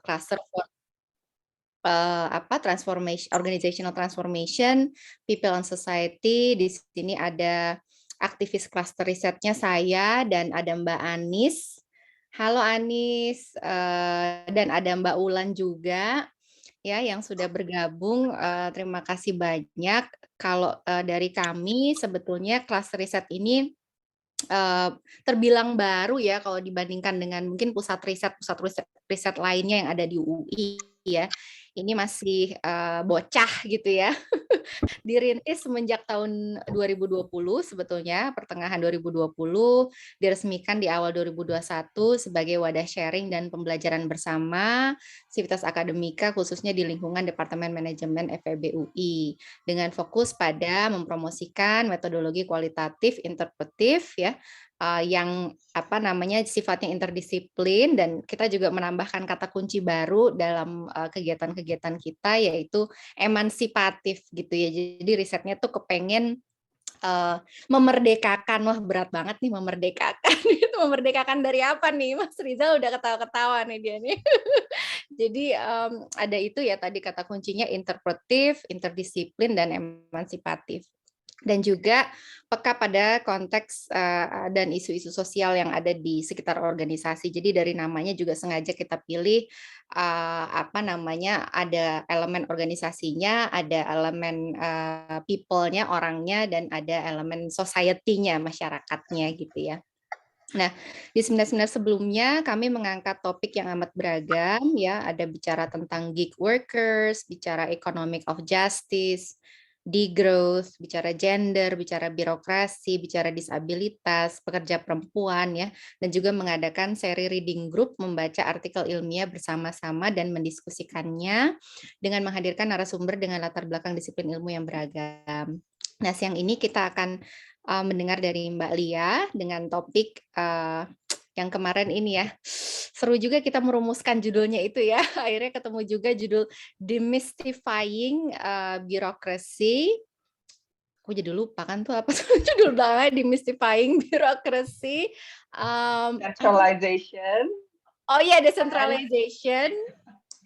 cluster for organizational transformation, people and society. Di sini ada aktivis cluster risetnya saya dan ada Mbak Anis. Halo Anis, dan ada Mbak Ulan juga ya yang sudah bergabung. Terima kasih banyak. Kalau dari kami sebetulnya cluster riset ini terbilang baru ya kalau dibandingkan dengan mungkin pusat riset lainnya yang ada di UI ya. Ini masih bocah gitu ya. Dirintis semenjak tahun 2020 sebetulnya, pertengahan 2020, diresmikan di awal 2021 sebagai wadah sharing dan pembelajaran bersama Civitas Akademika khususnya di lingkungan Departemen Manajemen FEB UI dengan fokus pada mempromosikan metodologi kualitatif interpretif ya yang sifatnya interdisiplin, dan kita juga menambahkan kata kunci baru dalam kegiatan-kegiatan kita yaitu emansipatif gitu ya. Jadi risetnya tuh kepengen memerdekakan. Wah, berat banget nih memerdekakan. Itu memerdekakan dari apa nih? Mas Rizal udah ketawa-ketawa nih dia nih. Jadi ada itu ya tadi kata kuncinya interpretif, interdisiplin, dan emansipatif. Dan juga peka pada konteks dan isu-isu sosial yang ada di sekitar organisasi. Jadi dari namanya juga sengaja kita pilih ada elemen organisasinya, ada elemen people-nya, orangnya, dan ada elemen society-nya, masyarakatnya gitu ya. Nah, di seminar-seminar sebelumnya kami mengangkat topik yang amat beragam ya, ada bicara tentang gig workers, bicara economic of justice, degrowth, bicara gender, bicara birokrasi, bicara disabilitas, pekerja perempuan ya, dan juga mengadakan seri reading group membaca artikel ilmiah bersama-sama dan mendiskusikannya dengan menghadirkan narasumber dengan latar belakang disiplin ilmu yang beragam. Nah, siang ini kita akan mendengar dari Mbak Lia dengan topik yang kemarin ini ya. Seru juga kita merumuskan judulnya itu ya. Akhirnya ketemu juga judul Demystifying Bureaucracy. Aku jadi lupa kan tuh apa judul belakangnya, Demystifying Bureaucracy. Centralization. Oh iya, decentralization.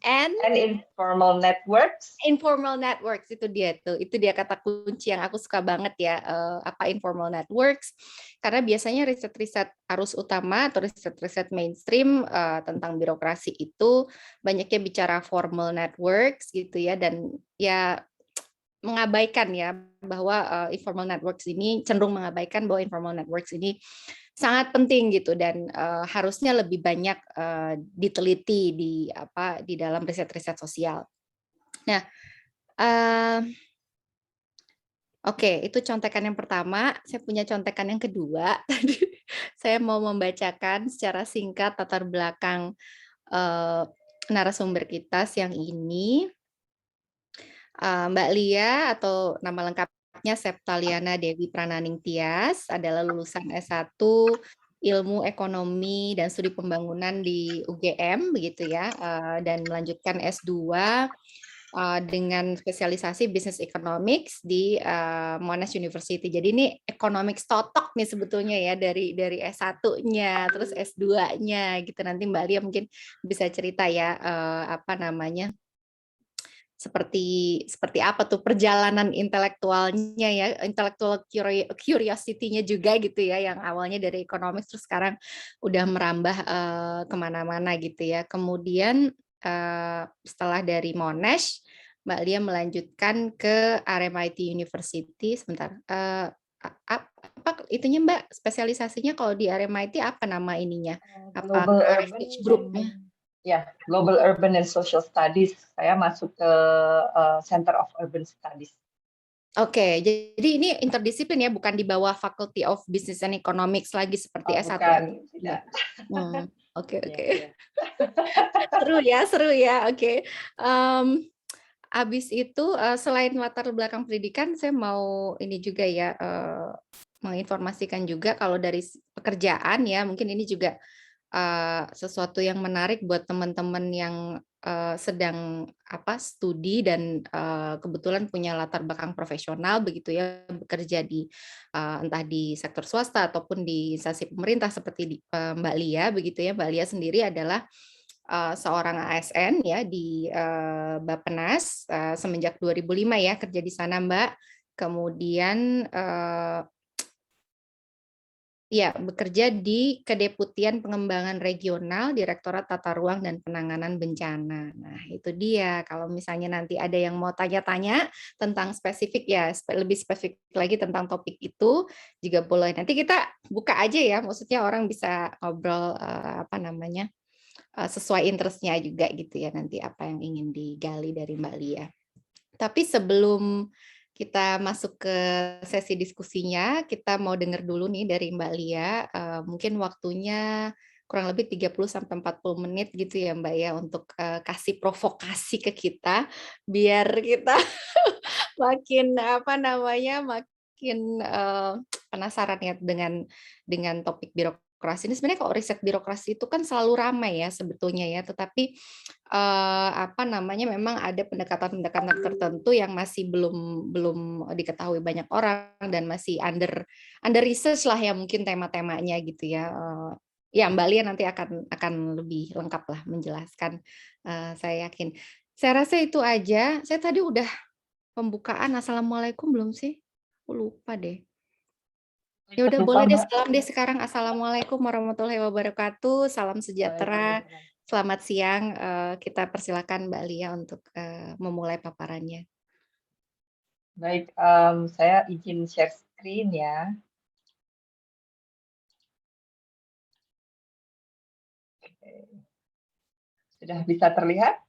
And informal networks. Informal networks itu dia kata kunci yang aku suka banget ya. Apa informal networks? Karena biasanya riset-riset arus utama atau riset-riset mainstream tentang birokrasi itu banyaknya bicara formal networks gitu ya, dan ya mengabaikan ya bahwa informal networks ini cenderung mengabaikan bahwa informal networks ini sangat penting gitu, dan harusnya lebih banyak diteliti di dalam riset-riset sosial. Nah, oke, itu contekan yang pertama. Saya punya contekan yang kedua. Tadi saya mau membacakan secara singkat latar belakang narasumber kita siang ini. Mbak Lia atau nama lengkapnya Septaliana Dewi Prananing Tias adalah lulusan S1 Ilmu Ekonomi dan Studi Pembangunan di UGM begitu ya, dan melanjutkan S2 dengan spesialisasi Business Economics di Monash University. Jadi ini economics totok nih sebetulnya ya, dari S1-nya terus S2-nya gitu. Nanti Mbak Lia mungkin bisa cerita ya seperti apa tuh perjalanan intelektualnya ya, intellectual curiosity-nya juga gitu ya, yang awalnya dari economics terus sekarang udah merambah kemana-mana gitu ya. Kemudian setelah dari Monash, Mbak Lia melanjutkan ke RMIT University. Sebentar, apa itunya Mbak, spesialisasinya kalau di RMIT apa nama ininya? Apa Global Urban research group-nya? Ya, Global Urban and Social Studies. Saya masuk ke Center of Urban Studies. Oke, jadi ini interdisiplin ya, bukan di bawah Faculty of Business and Economics lagi seperti S1. Bukan, tidak. Oke. Seru ya. Oke. Habis itu selain latar belakang pendidikan, saya mau ini juga ya, menginformasikan juga kalau dari pekerjaan ya, mungkin ini juga sesuatu yang menarik buat teman-teman yang sedang studi dan kebetulan punya latar belakang profesional begitu ya, bekerja di entah di sektor swasta ataupun di instansi pemerintah seperti Mbak Lia begitu ya. Mbak Lia sendiri adalah seorang ASN ya di Bappenas semenjak 2005 ya kerja di sana Mbak. Kemudian ya, bekerja di Kedeputian Pengembangan Regional, Direktorat Tata Ruang dan Penanganan Bencana. Nah, itu dia. Kalau misalnya nanti ada yang mau tanya-tanya tentang spesifik ya, lebih spesifik lagi tentang topik itu, juga boleh. Nanti kita buka aja ya, maksudnya orang bisa ngobrol apa namanya sesuai interestnya juga gitu ya, nanti apa yang ingin digali dari Mbak Lia. Tapi sebelum kita masuk ke sesi diskusinya, kita mau dengar dulu nih dari Mbak Lia, mungkin waktunya kurang lebih 30-40 menit gitu ya Mbak ya, untuk kasih provokasi ke kita, biar kita makin apa namanya, makin penasaran ya dengan topik birokrasi ini. Sebenarnya kalau riset birokrasi itu kan selalu ramai ya sebetulnya ya, tetapi apa namanya, memang ada pendekatan-pendekatan tertentu yang masih belum belum diketahui banyak orang dan masih under research lah ya mungkin tema-temanya gitu ya. Ya Mbak Lia nanti akan lebih lengkap lah menjelaskan, saya yakin. Saya rasa itu aja. Saya tadi udah pembukaan assalamualaikum belum sih? Aku lupa deh. Ya Ikut udah lupa boleh deh Mbak. salam deh sekarang. Assalamualaikum warahmatullahi wabarakatuh. Salam sejahtera. Waalaikumsalam. Selamat siang. Kita persilakan Mbak Lia untuk memulai paparannya. Baik, saya izin share screen ya. Sudah bisa terlihat?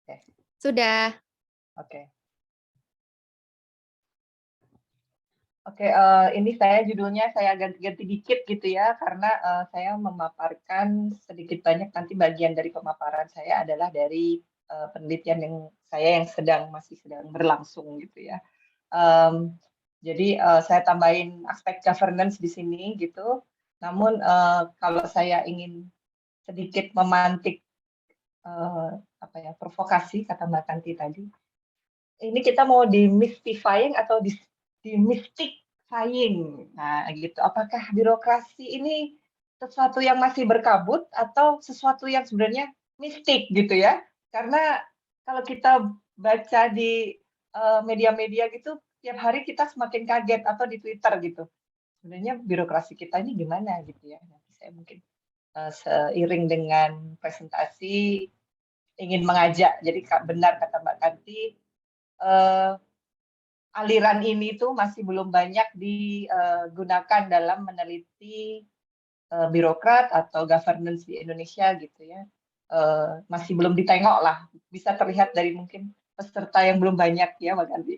Oke. Sudah. Oke. Oke, ini judulnya saya ganti-ganti dikit gitu ya, karena saya memaparkan sedikit banyak nanti bagian dari pemaparan saya adalah dari penelitian yang masih sedang berlangsung gitu ya. Jadi saya tambahin aspek governance di sini gitu. Namun kalau saya ingin sedikit memantik provokasi kata Mbak Tanti tadi, ini kita mau demystifying atau demystifying. Nah, gitu. Apakah birokrasi ini sesuatu yang masih berkabut atau sesuatu yang sebenarnya mistik gitu ya? Karena kalau kita baca di media-media gitu, tiap hari kita semakin kaget atau di Twitter gitu. Sebenarnya birokrasi kita ini gimana gitu ya? Nanti saya mungkin seiring dengan presentasi ingin mengajak. Jadi benar kata Mbak Tanti, aliran ini tuh masih belum banyak digunakan dalam meneliti birokrat atau governance di Indonesia gitu ya. Masih belum ditengok lah, bisa terlihat dari mungkin peserta yang belum banyak ya Mbak Ganti.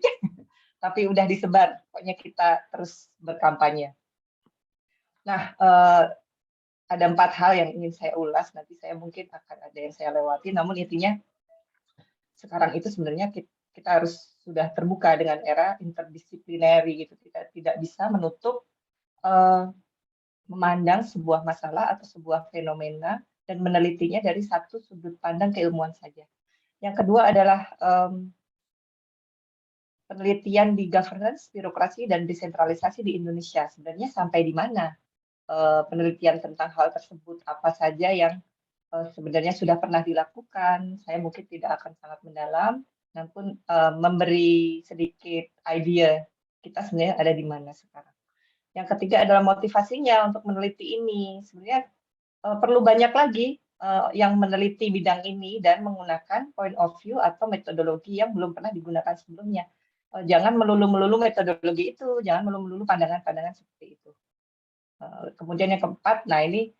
Tapi udah disebar, pokoknya kita terus berkampanye. Nah, ada 4 hal yang ingin saya ulas, nanti saya mungkin akan ada yang saya lewati, namun intinya sekarang itu sebenarnya kita harus sudah terbuka dengan era interdisiplinary gitu. Kita tidak bisa menutup memandang sebuah masalah atau sebuah fenomena dan menelitinya dari satu sudut pandang keilmuan saja. Yang kedua adalah penelitian di governance, birokrasi, dan desentralisasi di Indonesia. Sebenarnya sampai di mana penelitian tentang hal tersebut, apa saja yang sebenarnya sudah pernah dilakukan. Saya mungkin tidak akan sangat mendalam, namun memberi sedikit idea kita sebenarnya ada di mana sekarang. Yang ketiga adalah motivasinya untuk meneliti ini. Sebenarnya perlu banyak lagi yang meneliti bidang ini dan menggunakan point of view atau metodologi yang belum pernah digunakan sebelumnya. Jangan melulu-melulu metodologi itu, jangan melulu-melulu pandangan-pandangan seperti itu. Kemudian yang keempat, nah ini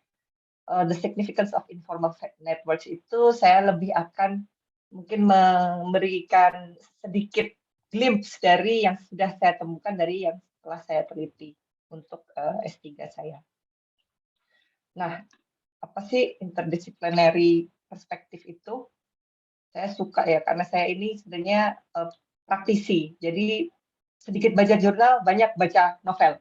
the significance of informal networks itu saya lebih akan mungkin memberikan sedikit glimpse dari yang sudah saya temukan dari yang setelah saya teliti untuk S3 saya. Nah, apa sih interdisciplinary perspektif itu? Saya suka ya, karena saya ini sebenarnya praktisi. Jadi sedikit baca jurnal, banyak baca novel.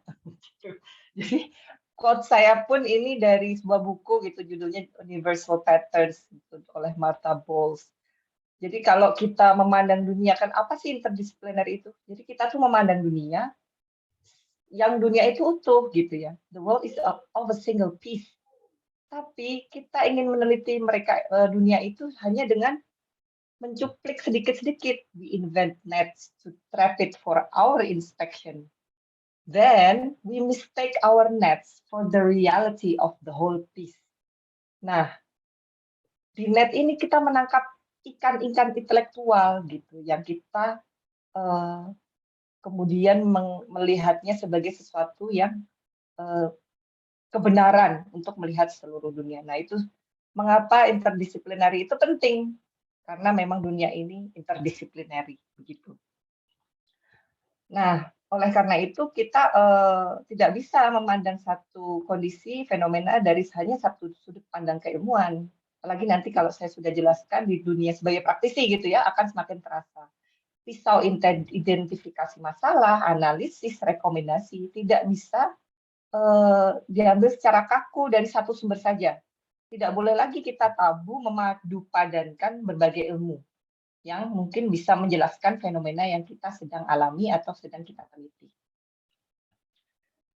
Jadi quote saya pun ini dari sebuah buku gitu, judulnya Universal Patterns gitu, oleh Martha Bowles. Jadi kalau kita memandang dunia, kan apa sih interdisciplinary itu? Jadi kita tuh memandang dunia, yang dunia itu utuh gitu ya. The world is of a single piece. Tapi kita ingin meneliti mereka dunia itu hanya dengan mencuplik sedikit-sedikit. We invent nets to trap it for our inspection. Then we mistake our nets for the reality of the whole piece. Nah, di net ini kita menangkap ikan-ikan intelektual gitu, yang kita kemudian melihatnya sebagai sesuatu yang kebenaran untuk melihat seluruh dunia. Nah, itu mengapa interdisciplinary itu penting, karena memang dunia ini interdisciplinary begitu. Nah, oleh karena itu kita tidak bisa memandang satu kondisi fenomena dari hanya satu sudut pandang keilmuan. Apalagi nanti kalau saya sudah jelaskan di dunia sebagai praktisi gitu ya, akan semakin terasa. Pisau identifikasi masalah, analisis, rekomendasi tidak bisa diambil secara kaku dari satu sumber saja. Tidak boleh lagi kita tabu memadupadankan berbagai ilmu yang mungkin bisa menjelaskan fenomena yang kita sedang alami atau sedang kita teliti.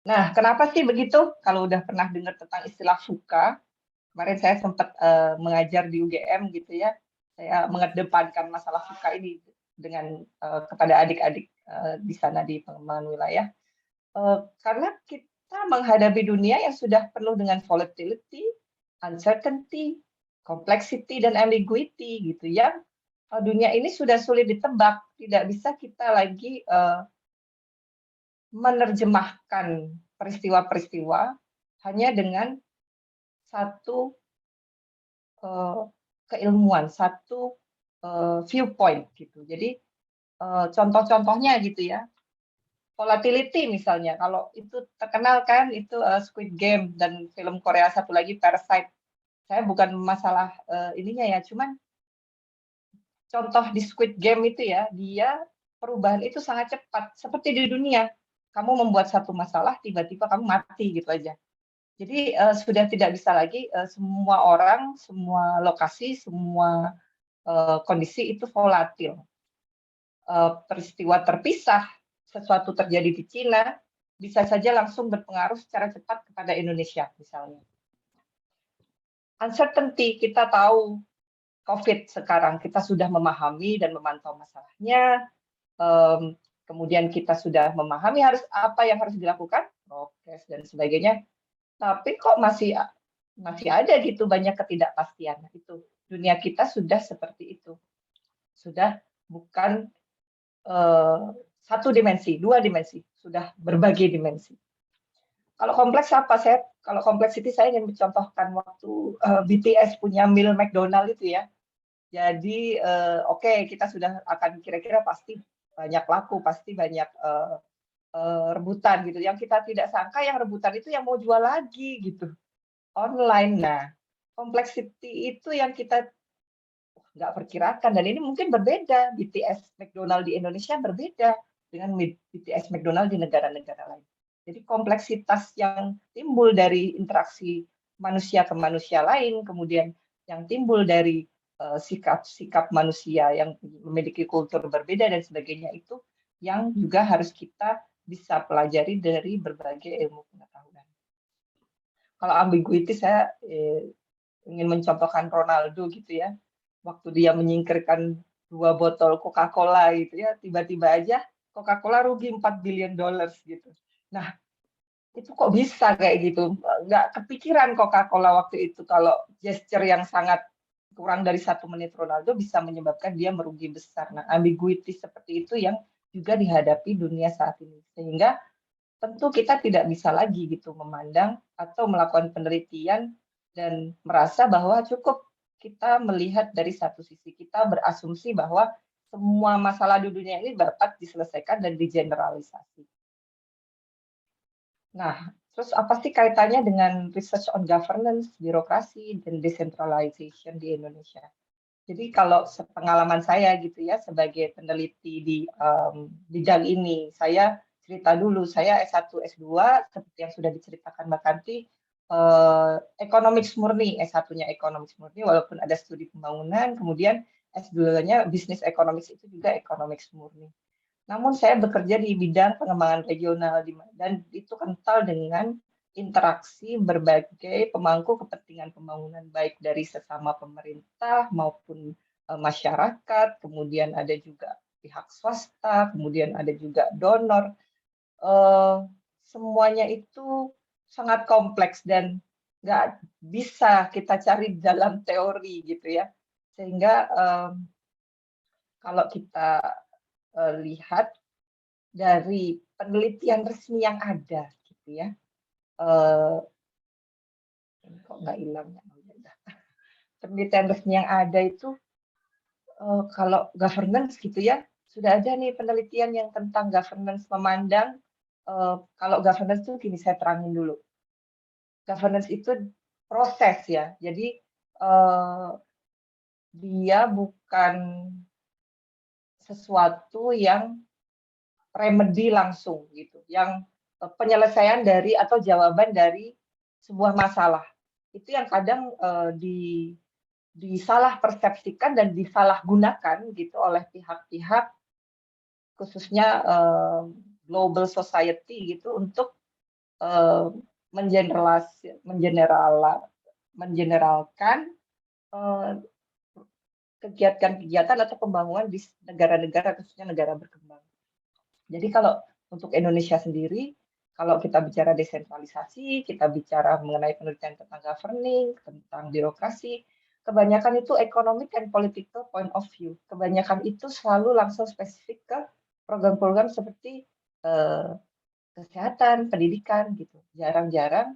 Nah, kenapa sih begitu? Kalau udah pernah dengar tentang istilah VUCA, kemarin saya sempat mengajar di UGM gitu ya, saya mengedepankan masalah VUCA ini dengan kepada adik-adik di sana di pengembangan wilayah. Karena kita menghadapi dunia yang sudah penuh dengan volatility, uncertainty, complexity, dan ambiguity gitu ya. Dunia ini sudah sulit ditebak, tidak bisa kita lagi menerjemahkan peristiwa-peristiwa hanya dengan satu keilmuan, satu viewpoint gitu. Jadi contoh-contohnya gitu ya, volatility misalnya, kalau itu terkenal kan itu Squid Game dan film Korea satu lagi Parasite. Saya bukan masalah ininya ya, cuman contoh di Squid Game itu ya, dia perubahan itu sangat cepat, seperti di dunia. Kamu membuat satu masalah, tiba-tiba kamu mati gitu aja. Jadi sudah tidak bisa lagi semua orang, semua lokasi, semua kondisi itu volatil. Peristiwa terpisah, sesuatu terjadi di Cina, bisa saja langsung berpengaruh secara cepat kepada Indonesia misalnya. Uncertainty, kita tahu COVID sekarang, kita sudah memahami dan memantau masalahnya, kemudian kita sudah memahami apa yang harus dilakukan, prokes dan sebagainya, tapi kok masih ada gitu banyak ketidakpastian. Itu dunia kita sudah seperti itu, sudah bukan satu dimensi, dua dimensi, sudah berbagai dimensi. Kalau kompleks apa? Kalau complexity saya ingin mencontohkan waktu BTS punya meal McDonald itu ya. Jadi oke, kita sudah akan kira-kira pasti banyak laku, pasti banyak rebutan gitu. Yang kita tidak sangka yang rebutan itu yang mau jual lagi gitu, online. Nah, complexity itu yang kita nggak perkirakan, dan ini mungkin berbeda. BTS McDonald di Indonesia berbeda dengan BTS McDonald di negara-negara lain. Jadi kompleksitas yang timbul dari interaksi manusia ke manusia lain, kemudian yang timbul dari sikap-sikap manusia yang memiliki kultur berbeda dan sebagainya, itu yang juga harus kita bisa pelajari dari berbagai ilmu pengetahuan. Kalau ambiguity, saya ingin mencontohkan Ronaldo gitu ya, waktu dia menyingkirkan 2 botol Coca-Cola gitu ya, tiba-tiba aja Coca-Cola rugi $4 billion gitu. Nah, itu kok bisa kayak gitu? Nggak kepikiran Coca-Cola waktu itu kalau gesture yang sangat kurang dari 1 menit Ronaldo bisa menyebabkan dia merugi besar. Nah, ambiguity seperti itu yang juga dihadapi dunia saat ini. Sehingga tentu kita tidak bisa lagi gitu memandang atau melakukan penelitian dan merasa bahwa cukup kita melihat dari satu sisi. Kita berasumsi bahwa semua masalah di dunia ini dapat diselesaikan dan digeneralisasi. Nah, terus apa sih kaitannya dengan research on governance, birokrasi, dan decentralization di Indonesia? Jadi kalau pengalaman saya gitu ya sebagai peneliti di bidang ini, saya cerita dulu, saya S1, S2 seperti yang sudah diceritakan Mbak Kanti, economics murni, S1-nya economics murni walaupun ada studi pembangunan, kemudian S2-nya business economics itu juga economics murni. Namun saya bekerja di bidang pengembangan regional dan itu kental dengan interaksi berbagai pemangku kepentingan pembangunan, baik dari sesama pemerintah maupun masyarakat, kemudian ada juga pihak swasta, kemudian ada juga donor. Semuanya itu sangat kompleks dan nggak bisa kita cari dalam teori gitu ya. Sehingga kalau kita lihat dari penelitian resmi yang ada gitu ya, ini kok nggak hilang ya? Penelitian resmi yang ada itu kalau governance gitu ya, sudah ada nih penelitian yang tentang governance memandang, kalau governance itu gini, saya terangin dulu. Governance itu proses ya, jadi dia bukan sesuatu yang remedi langsung gitu, yang penyelesaian dari atau jawaban dari sebuah masalah. Itu yang kadang disalah persepsikan dan disalahgunakan gitu oleh pihak-pihak khususnya global society gitu untuk mengeneralkan kegiatan-kegiatan atau pembangunan di negara-negara khususnya negara berkembang. Jadi kalau untuk Indonesia sendiri, kalau kita bicara desentralisasi, kita bicara mengenai penelitian tentang governing, tentang birokrasi, kebanyakan itu economic and political point of view. Kebanyakan itu selalu langsung spesifik ke program-program seperti kesehatan, pendidikan gitu. Jarang-jarang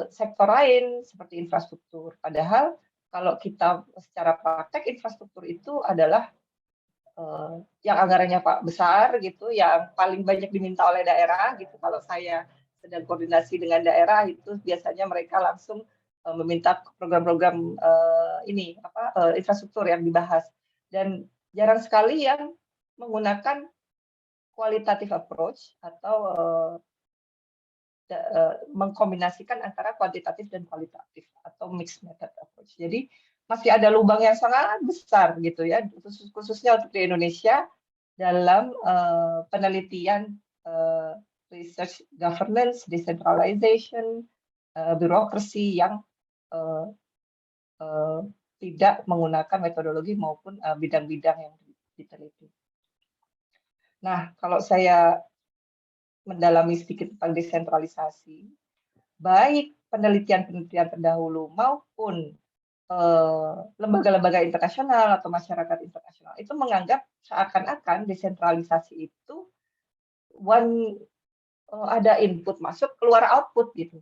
sektor lain seperti infrastruktur. Padahal kalau kita secara praktek infrastruktur itu adalah yang anggarannya Pak besar gitu, yang paling banyak diminta oleh daerah gitu. Kalau saya sedang koordinasi dengan daerah itu biasanya mereka langsung meminta program-program ini infrastruktur yang dibahas, dan jarang sekali yang menggunakan qualitative approach atau mengkombinasikan antara kuantitatif dan kualitatif atau mixed method approach. Jadi masih ada lubang yang sangat besar gitu ya, khususnya untuk di Indonesia dalam penelitian research governance, decentralization, birokrasi yang tidak menggunakan metodologi maupun bidang-bidang yang diteliti. Nah, kalau saya mendalami sedikit tentang desentralisasi, baik penelitian-penelitian terdahulu maupun lembaga-lembaga internasional atau masyarakat internasional itu menganggap seakan-akan desentralisasi itu ada input masuk, keluar output gitu.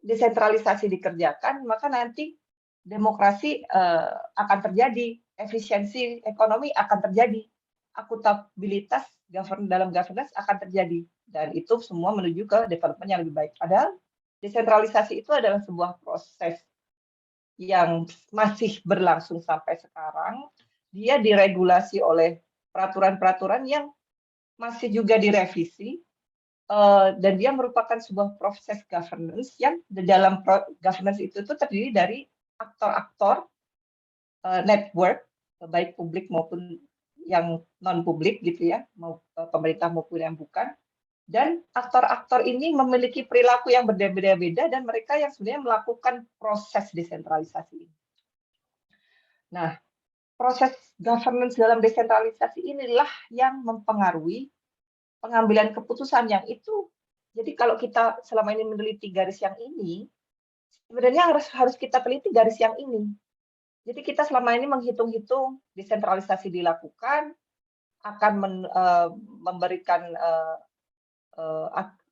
Desentralisasi dikerjakan, maka nanti demokrasi akan terjadi, efisiensi ekonomi akan terjadi, akuntabilitas dalam governance akan terjadi, dan itu semua menuju ke development yang lebih baik. Padahal desentralisasi itu adalah sebuah proses yang masih berlangsung sampai sekarang. Dia diregulasi oleh peraturan-peraturan yang masih juga direvisi, dan dia merupakan sebuah proses governance yang di dalam governance itu terdiri dari aktor-aktor network, baik publik maupun yang non-publik gitu ya, mau pemerintah maupun yang bukan. Dan aktor-aktor ini memiliki perilaku yang berbeda-beda dan mereka yang sebenarnya melakukan proses desentralisasi ini. Nah, proses governance dalam desentralisasi inilah yang mempengaruhi pengambilan keputusan yang itu. Jadi kalau kita selama ini meneliti garis yang ini, sebenarnya harus kita teliti garis yang ini. Jadi kita selama ini menghitung-hitung desentralisasi dilakukan, akan memberikan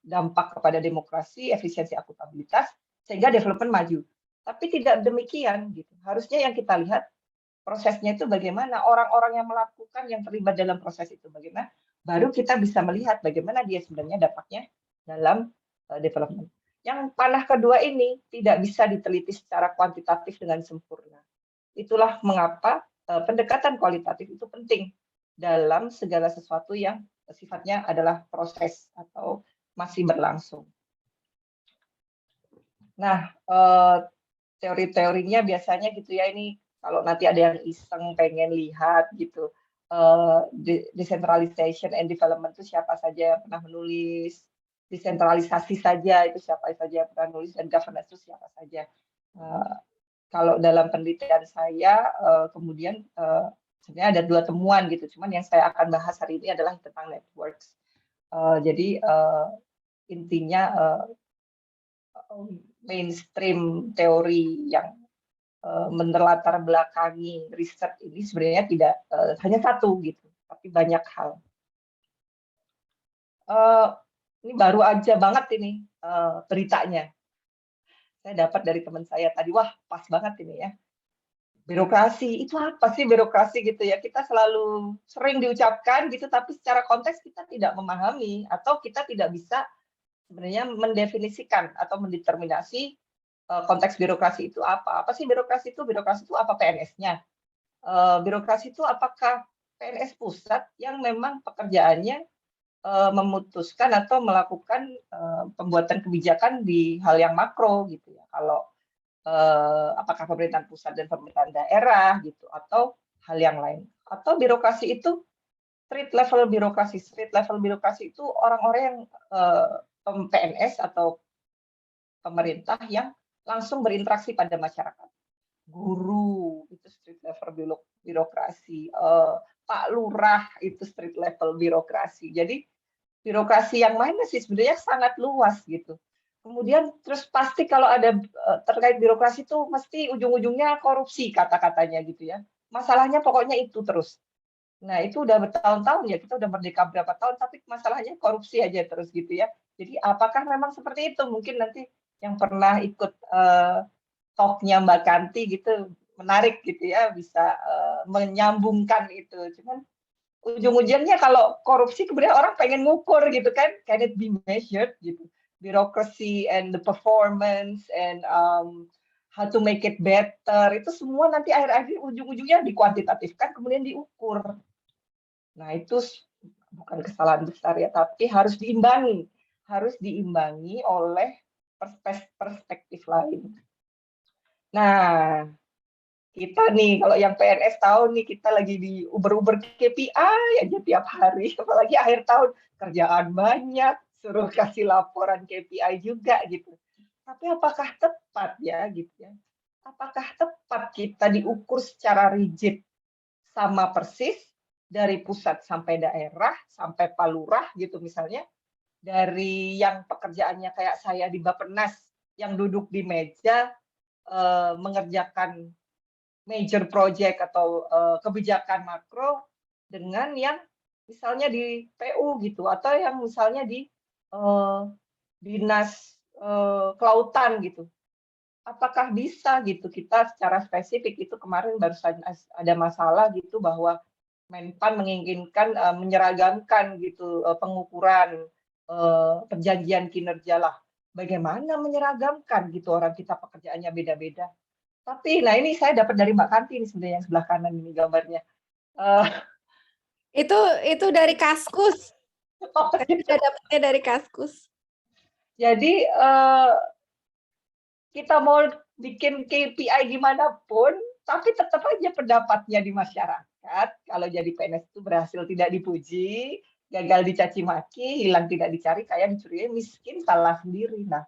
dampak kepada demokrasi, efisiensi akuntabilitas, sehingga development maju. Tapi tidak demikian gitu. Harusnya yang kita lihat prosesnya itu bagaimana, orang-orang yang melakukan, yang terlibat dalam proses itu bagaimana, baru kita bisa melihat bagaimana dia sebenarnya dampaknya dalam development. Yang panah kedua ini tidak bisa diteliti secara kuantitatif dengan sempurna. Itulah mengapa pendekatan kualitatif itu penting dalam segala sesuatu yang sifatnya adalah proses atau masih berlangsung. Nah, teori-teorinya biasanya gitu ya, ini kalau nanti ada yang iseng pengen lihat gitu, decentralization and development itu siapa saja yang pernah menulis, desentralisasi saja, itu siapa saja yang pernah nulis, dan governance itu siapa saja. Kalau dalam penelitian saya, kemudian sebenarnya ada 2 temuan gitu, cuman yang saya akan bahas hari ini adalah tentang networks. Jadi intinya mainstream teori yang menerlatar belakangi riset ini sebenarnya tidak hanya satu gitu, tapi banyak hal. Ini baru aja banget ini beritanya. Saya dapat dari teman saya tadi, wah pas banget ini ya. Birokrasi, itu apa sih birokrasi gitu ya? Kita selalu sering diucapkan gitu, tapi secara konteks kita tidak memahami atau kita tidak bisa sebenarnya mendefinisikan atau mendeterminasi konteks birokrasi itu apa. Apa sih birokrasi itu? Birokrasi itu apa PNS-nya? Birokrasi itu apakah PNS pusat yang memang pekerjaannya memutuskan atau melakukan pembuatan kebijakan di hal yang makro gitu ya. Kalau apakah pemerintahan pusat dan pemerintahan daerah gitu, atau hal yang lain. Atau birokrasi itu street level birokrasi. Street level birokrasi itu orang-orang yang PNS atau pemerintah yang langsung berinteraksi pada masyarakat. Guru itu street level birokrasi. Pak Lurah itu street level birokrasi. Jadi birokrasi yang mana sih sebenarnya sangat luas gitu. Kemudian terus pasti kalau ada terkait birokrasi itu mesti ujung-ujungnya korupsi kata-katanya gitu ya. Masalahnya pokoknya itu terus. Nah itu udah bertahun-tahun ya, kita udah merdeka berapa tahun, tapi masalahnya korupsi aja terus gitu ya. Jadi apakah memang seperti itu? Mungkin nanti yang pernah ikut talk-nya Mbak Kanti gitu, menarik gitu ya, bisa menyambungkan itu. Cuman ujung-ujungnya kalau korupsi kemudian orang pengen ngukur gitu kan, can it be measured gitu, bureaucracy and the performance and how to make it better, itu semua nanti akhir-akhir ujung-ujungnya dikuantitatifkan kemudian diukur. Nah itu bukan kesalahan besar ya, tapi harus diimbangi oleh perspektif lain. Nah kita nih kalau yang PNS tahu nih, kita lagi di uber-uber KPI aja tiap hari, apalagi akhir tahun kerjaan banyak, suruh kasih laporan KPI juga gitu. Tapi apakah tepat ya gitu ya? Apakah tepat kita diukur secara rigid sama persis dari pusat sampai daerah sampai palurah gitu misalnya, dari yang pekerjaannya kayak saya di Bappenas yang duduk di meja mengerjakan major project atau kebijakan makro dengan yang misalnya di PU gitu, atau yang misalnya di dinas kelautan gitu. Apakah bisa gitu kita secara spesifik, itu kemarin baru saja ada masalah gitu bahwa Menpan menginginkan menyeragamkan gitu pengukuran perjanjian kinerja lah. Bagaimana menyeragamkan gitu, orang kita pekerjaannya beda-beda. Tapi, nah ini saya dapat dari Mbak Kanti ini sebenarnya yang sebelah kanan ini gambarnya. Itu dari Kaskus. Saya dapatnya dari Kaskus. Jadi kita mau bikin KPI gimana pun, tapi tetap aja pendapatnya di masyarakat. Kalau jadi PNS itu berhasil tidak dipuji, gagal dicaci maki, hilang tidak dicari, kaya dicuri, miskin salah sendiri. Nah,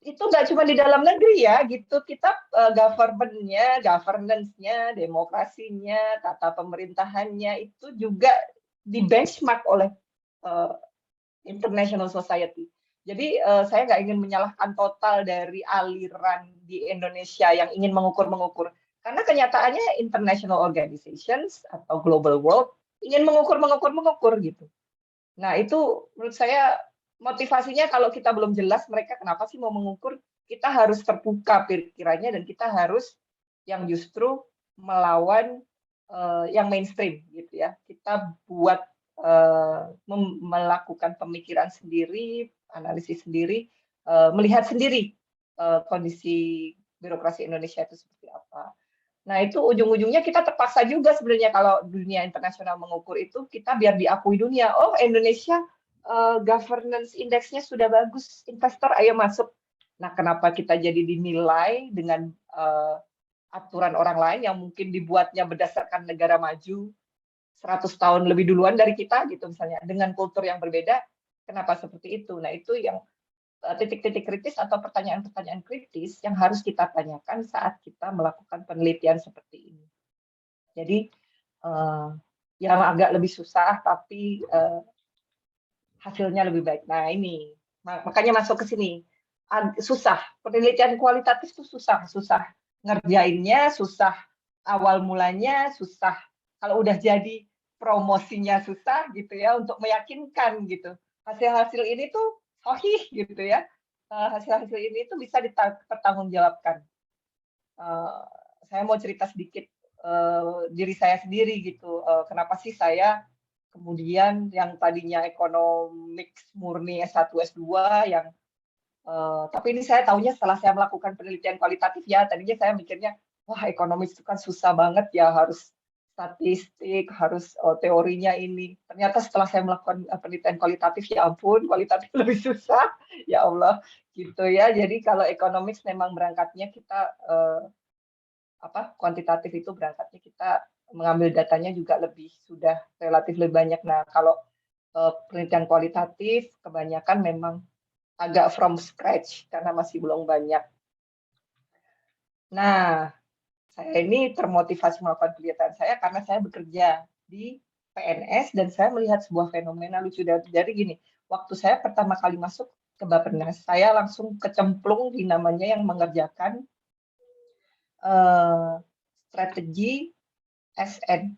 itu nggak cuma di dalam negeri ya, gitu. Kita governance-nya, demokrasinya, tata pemerintahannya itu juga di benchmark oleh international society. Jadi saya nggak ingin menyalahkan total dari aliran di Indonesia yang ingin mengukur-mengukur. Karena kenyataannya international organizations atau global world ingin mengukur gitu. Nah itu menurut saya motivasinya, kalau kita belum jelas mereka kenapa sih mau mengukur, kita harus terbuka pikirannya dan kita harus yang justru melawan yang mainstream gitu ya. Kita buat melakukan pemikiran sendiri, analisis sendiri, melihat sendiri kondisi birokrasi Indonesia itu seperti apa. Nah itu ujung-ujungnya kita terpaksa juga sebenarnya kalau dunia internasional mengukur itu, kita biar diakui dunia, oh Indonesia governance index-nya sudah bagus, investor ayo masuk. Nah kenapa kita jadi dinilai dengan aturan orang lain yang mungkin dibuatnya berdasarkan negara maju 100 tahun lebih duluan dari kita gitu misalnya, dengan kultur yang berbeda, Kenapa seperti itu? Nah, itu yang titik-titik kritis atau pertanyaan-pertanyaan kritis yang harus kita tanyakan saat kita melakukan penelitian seperti ini. Jadi yang agak lebih susah tapi hasilnya lebih baik. Nah, ini makanya masuk ke sini. Susah, penelitian kualitatif itu susah ngerjainnya, susah awal mulanya, susah kalau udah jadi promosinya susah gitu ya untuk meyakinkan gitu. Hasil-hasil ini tuh sahih gitu ya. Hasil-hasil ini tuh bisa dipertanggungjawabkan. Saya mau cerita sedikit diri saya sendiri gitu. Kenapa sih saya kemudian yang tadinya ekonomik murni S1, S2 yang tapi ini saya tahunya setelah saya melakukan penelitian kualitatif ya. Tadinya saya mikirnya, wah ekonomi itu kan susah banget ya, harus statistik, harus teorinya ini. Ternyata setelah saya melakukan penelitian kualitatif, ya ampun, kualitatif lebih susah. Ya Allah, gitu ya. Jadi kalau ekonomi memang berangkatnya kita kuantitatif itu berangkatnya kita mengambil datanya juga sudah relatif lebih banyak. Nah, kalau penelitian kualitatif kebanyakan memang agak from scratch karena masih belum banyak. Nah, saya ini termotivasi melakukan penelitian saya karena saya bekerja di PNS dan saya melihat sebuah fenomena lucu dari gini. Waktu saya pertama kali masuk ke Bappenas, saya langsung kecemplung di namanya yang mengerjakan strategi SN,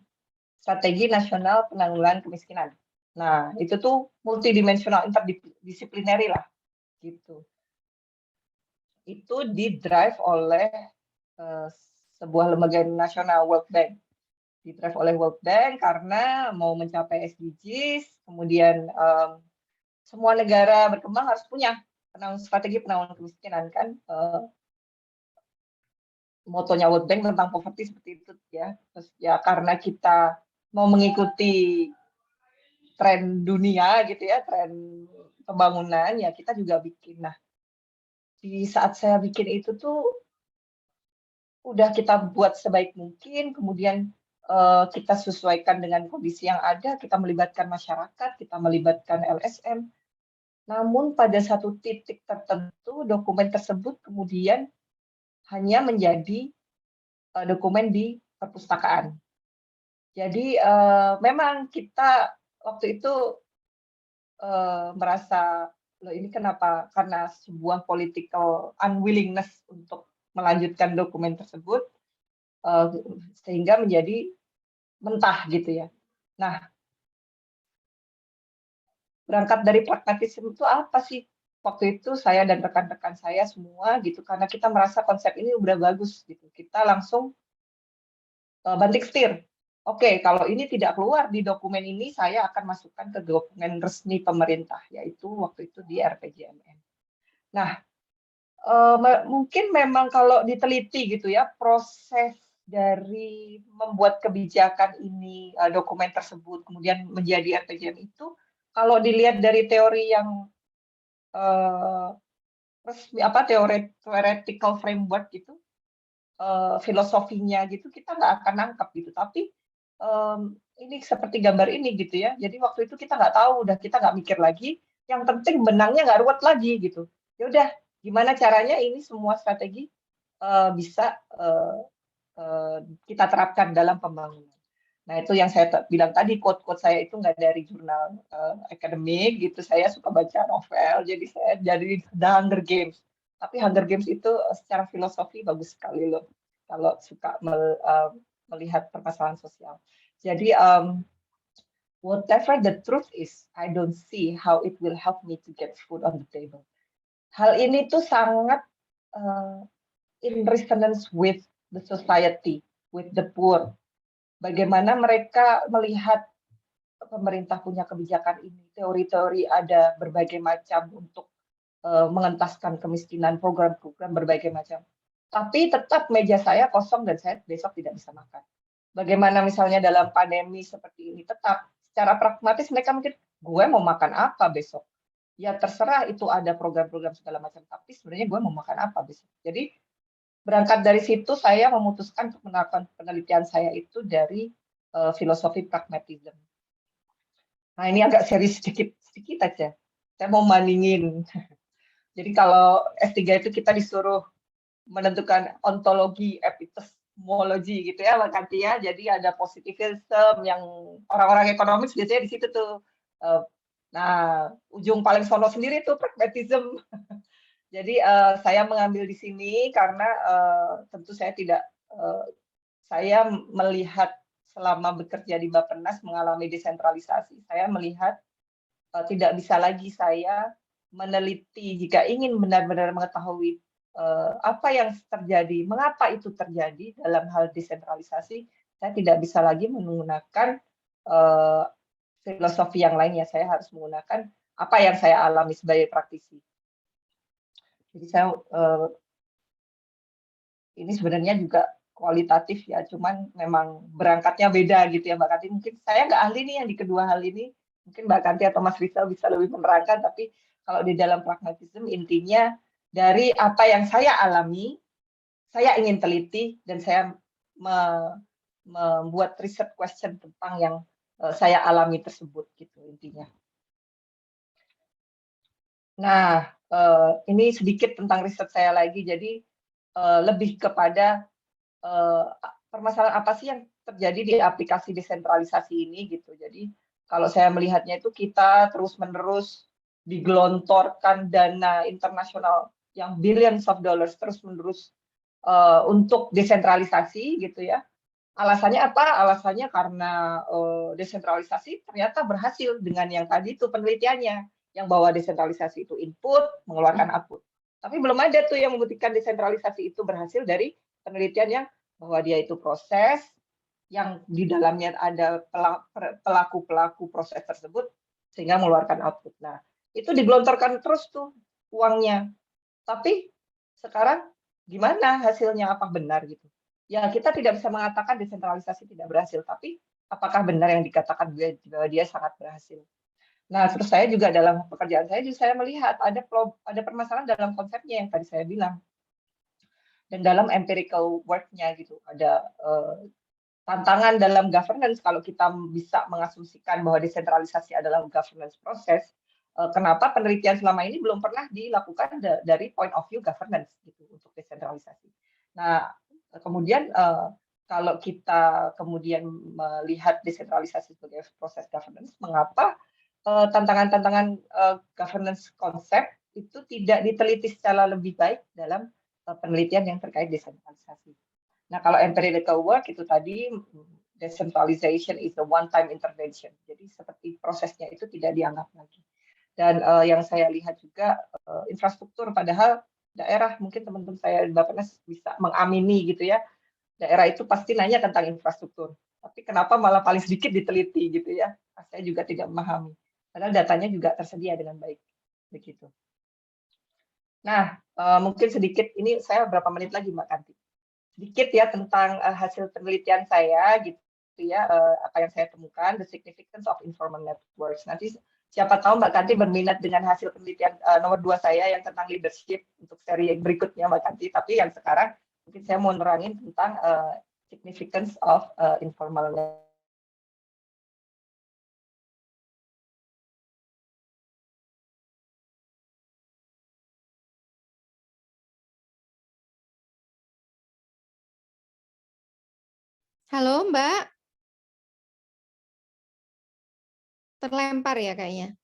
Strategi Nasional Penanggulangan Kemiskinan. Nah, itu tuh multidimensional, interdisiplinary lah, gitu. Itu di-drive oleh sebuah lembaga nasional, World Bank. Di-drive oleh World Bank karena mau mencapai SDGs, kemudian semua negara berkembang harus punya strategi penanggulangan kemiskinan kan. Motonya World Bank tentang poverty seperti itu ya. Terus ya karena kita mau mengikuti tren dunia gitu ya, tren pembangunan ya kita juga bikin. Nah, di saat saya bikin itu tuh udah kita buat sebaik mungkin, kemudian kita sesuaikan dengan kondisi yang ada, kita melibatkan masyarakat, kita melibatkan LSM. Namun pada satu titik tertentu dokumen tersebut kemudian hanya menjadi dokumen di perpustakaan. Jadi memang kita waktu itu merasa loh ini kenapa? Karena sebuah political unwillingness untuk melanjutkan dokumen tersebut sehingga menjadi mentah gitu ya. Nah, berangkat dari pragmatisme itu apa sih? Waktu itu saya dan rekan-rekan saya semua gitu karena kita merasa konsep ini udah bagus gitu. Kita langsung banting setir. Oke, kalau ini tidak keluar di dokumen ini, saya akan masukkan ke dokumen resmi pemerintah, yaitu waktu itu di RPJMN. Nah, mungkin memang kalau diteliti gitu ya, proses dari membuat kebijakan ini, dokumen tersebut, kemudian menjadi RPJM itu, kalau dilihat dari teori yang resmi, theoretical framework gitu, filosofinya gitu, kita nggak akan nangkep gitu. Tapi ini seperti gambar ini gitu ya. Jadi waktu itu kita nggak tahu, udah kita nggak mikir lagi. Yang penting benangnya nggak ruwet lagi gitu. Ya udah, gimana caranya ini semua strategi bisa kita terapkan dalam pembangunan. Nah itu yang saya bilang tadi, quote-quote saya itu nggak dari jurnal akademik gitu. Saya suka baca novel, jadi saya jadi The Hunger Games. Tapi Hunger Games itu secara filosofi bagus sekali loh kalau suka melihat permasalahan sosial. Jadi whatever the truth is, I don't see how it will help me to get food on the table. Hal ini tuh sangat in resonance with the society, with the poor. Bagaimana mereka melihat pemerintah punya kebijakan ini, teori-teori ada berbagai macam untuk mengentaskan kemiskinan, program-program berbagai macam. Tapi tetap meja saya kosong dan saya besok tidak bisa makan. Bagaimana misalnya dalam pandemi seperti ini, tetap secara pragmatis mereka mikir, gue mau makan apa besok? Ya terserah itu ada program-program segala macam, tapi sebenarnya gue mau makan apa besok? Jadi berangkat dari situ saya memutuskan untuk melakukan penelitian saya itu dari filosofi pragmatisme. Nah ini agak serius sedikit aja. saya mau bandingin. Jadi kalau S3 itu kita disuruh menentukan ontologi, epistemologi gitu ya, Mbak Kanti ya. Jadi ada positivism yang orang-orang ekonomis biasanya di situ tuh. Eh, Nah, ujung paling sono sendiri tuh pragmatism. Jadi saya mengambil di sini karena tentu saya melihat selama bekerja di Bappenas mengalami desentralisasi, saya melihat tidak bisa lagi saya meneliti jika ingin benar-benar mengetahui apa yang terjadi, mengapa itu terjadi dalam hal desentralisasi, saya tidak bisa lagi menggunakan uh, filosofi yang lainnya. Saya harus menggunakan apa yang saya alami sebagai praktisi. Jadi saya ini sebenarnya juga kualitatif ya, cuman memang berangkatnya beda gitu ya Mbak Kanti. Mungkin saya nggak ahli nih yang di kedua hal ini, mungkin Mbak Kanti atau Mas Rizal bisa lebih menerangkan, tapi kalau di dalam pragmatisme intinya dari apa yang saya alami, saya ingin teliti dan saya membuat riset question tentang yang saya alami tersebut gitu intinya. Nah, ini sedikit tentang riset saya lagi, jadi lebih kepada permasalahan apa sih yang terjadi di aplikasi desentralisasi ini gitu. Jadi kalau saya melihatnya itu kita terus-menerus digelontorkan dana internasional yang billions of dollars terus-menerus untuk desentralisasi gitu ya. Alasannya apa? Alasannya karena desentralisasi ternyata berhasil dengan yang tadi itu penelitiannya, yang bahwa desentralisasi itu input, mengeluarkan output. Tapi belum ada tuh yang membuktikan desentralisasi itu berhasil dari penelitian yang bahwa dia itu proses, yang di dalamnya ada pelaku-pelaku proses tersebut, sehingga mengeluarkan output. Nah, itu digelontorkan terus tuh uangnya. Tapi sekarang gimana hasilnya? Apa benar gitu? Ya, kita tidak bisa mengatakan desentralisasi tidak berhasil, tapi apakah benar yang dikatakan bahwa dia sangat berhasil? Nah, terus saya juga dalam pekerjaan saya juga saya melihat ada permasalahan dalam konsepnya yang tadi saya bilang dan dalam empirical work-nya gitu. Ada tantangan dalam governance kalau kita bisa mengasumsikan bahwa desentralisasi adalah governance proses. Kenapa penelitian selama ini belum pernah dilakukan dari point of view governance gitu untuk desentralisasi. Nah, kemudian kalau kita kemudian melihat desentralisasi sebagai proses governance, mengapa tantangan-tantangan governance konsep itu tidak diteliti secara lebih baik dalam penelitian yang terkait desentralisasi. Nah, kalau empirical work itu tadi decentralization is a one-time intervention. Jadi seperti prosesnya itu tidak dianggap lagi. Dan yang saya lihat juga infrastruktur, padahal daerah mungkin teman-teman saya di Bappenas bisa mengamini gitu ya. Daerah itu pasti nanya tentang infrastruktur. Tapi kenapa malah paling sedikit diteliti gitu ya? Saya juga tidak memahami. Padahal datanya juga tersedia dengan baik. Begitu. Nah, mungkin sedikit ini saya berapa menit lagi Mbak Kanti. Sedikit ya tentang hasil penelitian saya gitu ya, apa yang saya temukan, the significance of informal networks. Nanti siapa tahu Mbak Kanti berminat dengan hasil penelitian nomor 2 saya yang tentang leadership untuk seri berikutnya Mbak Kanti. Tapi yang sekarang mungkin saya mau nerangin tentang significance of informal networks. Halo Mbak, terlempar ya kayaknya.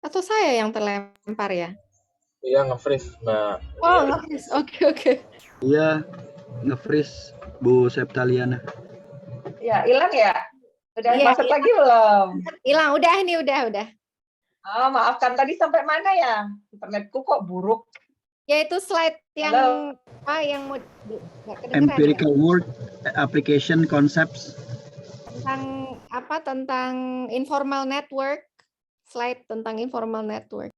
Atau saya yang terlempar ya? Iya, nge-freeze, Mbak. Oh, nge-freeze. Oke, oke. Iya, nge-freeze Bu Septaliana. Ya, hilang ya? Udah Iya, masuk lagi belum? hilang. Udah ini udah. Maafkan tadi sampai mana ya? Internetku kok buruk. Ya itu slide yang Halo. yang mau nggak kedengeran ya? Empirical work, application concepts. Tentang informal network, slide tentang informal network.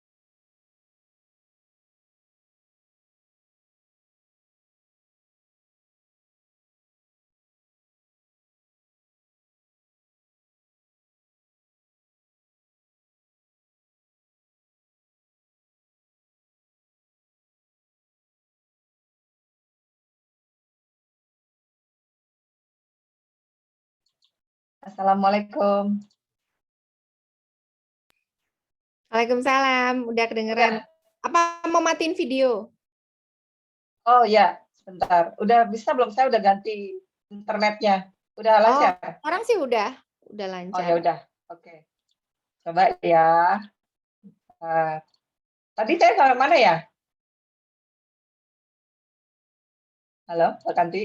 Assalamualaikum. Waalaikumsalam, udah kedengeran. Udah. Apa mau matiin video? Oh ya, sebentar. Udah bisa belum? Saya udah ganti internetnya. Udah Oh, lancar? orang sih udah Oh ya lancar. udah. Oke. Coba ya. Nah, tadi saya sampai mana ya? Halo, Mbak Kanti?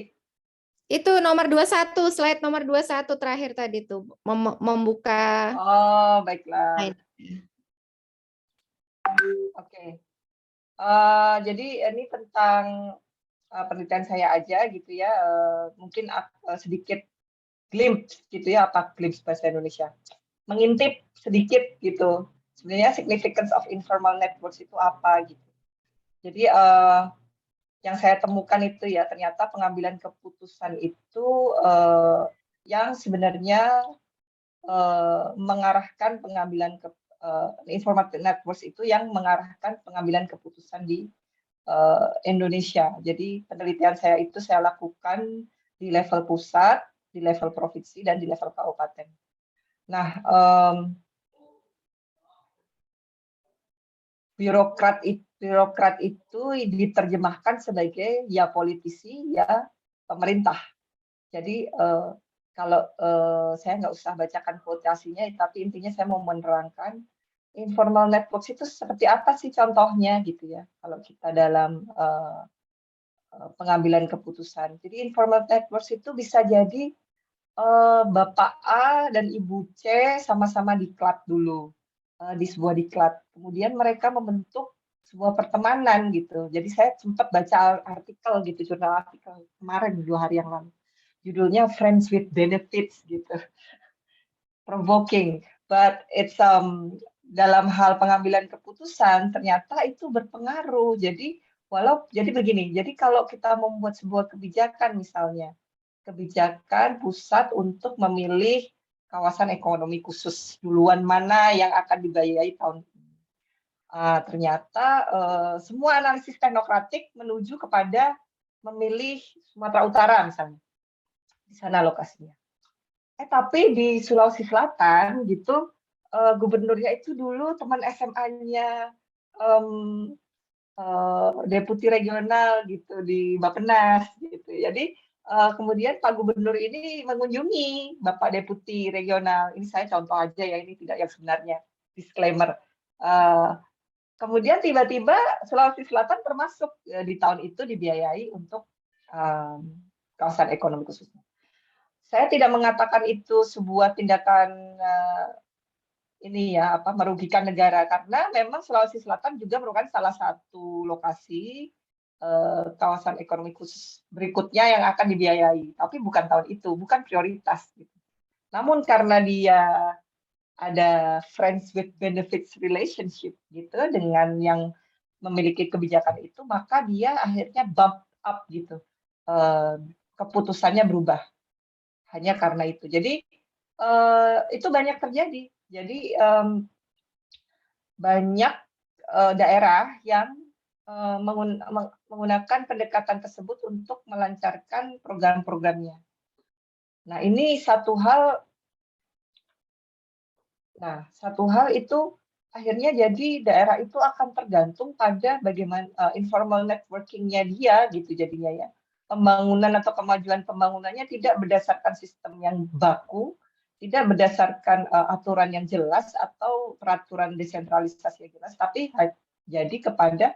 Itu nomor 21, slide nomor 21 terakhir tadi tuh, membuka Oh, baiklah. slide. Oke. Jadi ini tentang penelitian saya aja gitu ya. Mungkin sedikit glimpse gitu ya, apa glimpse bahasa Indonesia? Mengintip sedikit gitu. Sebenarnya significance of informal networks itu apa gitu. Jadi yang saya temukan itu ya ternyata pengambilan keputusan itu yang sebenarnya mengarahkan pengambilan informal networks itu yang mengarahkan pengambilan keputusan di Indonesia. Jadi penelitian saya itu saya lakukan di level pusat, di level provinsi, dan di level kabupaten. Nah, birokrat itu diterjemahkan sebagai ya politisi, ya pemerintah. Jadi kalau saya nggak usah bacakan quotasinya, tapi intinya saya mau menerangkan informal networks itu seperti apa sih contohnya gitu ya, kalau kita dalam pengambilan keputusan. Jadi informal networks itu bisa jadi Bapak A dan Ibu C sama-sama diklat dulu, di sebuah diklat. Kemudian mereka membentuk sebuah pertemanan gitu. Jadi saya sempat baca artikel gitu, jurnal artikel kemarin 2 hari yang lalu. Judulnya Friends with Benefits gitu. Provoking, but it's dalam hal pengambilan keputusan ternyata itu berpengaruh. Jadi jadi begini, jadi kalau kita membuat sebuah kebijakan misalnya, kebijakan pusat untuk memilih kawasan ekonomi khusus duluan mana yang akan dibiayai tahun ini. Ternyata semua analisis teknokratik menuju kepada memilih Sumatera Utara misalnya, di sana lokasinya. Tapi di Sulawesi Selatan gitu, gubernurnya itu dulu teman SMA-nya deputi regional gitu di Bappenas gitu. Jadi kemudian Pak Gubernur ini mengunjungi Bapak Deputi Regional. Ini saya contoh aja ya, ini tidak yang sebenarnya. Disclaimer. Kemudian tiba-tiba Sulawesi Selatan termasuk di tahun itu dibiayai untuk kawasan ekonomi khususnya. Saya tidak mengatakan itu sebuah tindakan ini ya merugikan negara, karena memang Sulawesi Selatan juga merupakan salah satu lokasi kawasan ekonomi khusus berikutnya yang akan dibiayai, tapi bukan tahun itu, bukan prioritas gitu. Namun karena dia ada friends with benefits relationship gitu dengan yang memiliki kebijakan itu, maka dia akhirnya bump up gitu, keputusannya berubah hanya karena itu. Jadi itu banyak terjadi. Jadi banyak daerah yang menggunakan pendekatan tersebut untuk melancarkan program-programnya. Nah, ini satu hal itu akhirnya jadi daerah itu akan tergantung pada bagaimana informal networking-nya dia gitu jadinya ya. Pembangunan atau kemajuan pembangunannya tidak berdasarkan sistem yang baku, tidak berdasarkan aturan yang jelas atau peraturan desentralisasi yang jelas, tapi jadi kepada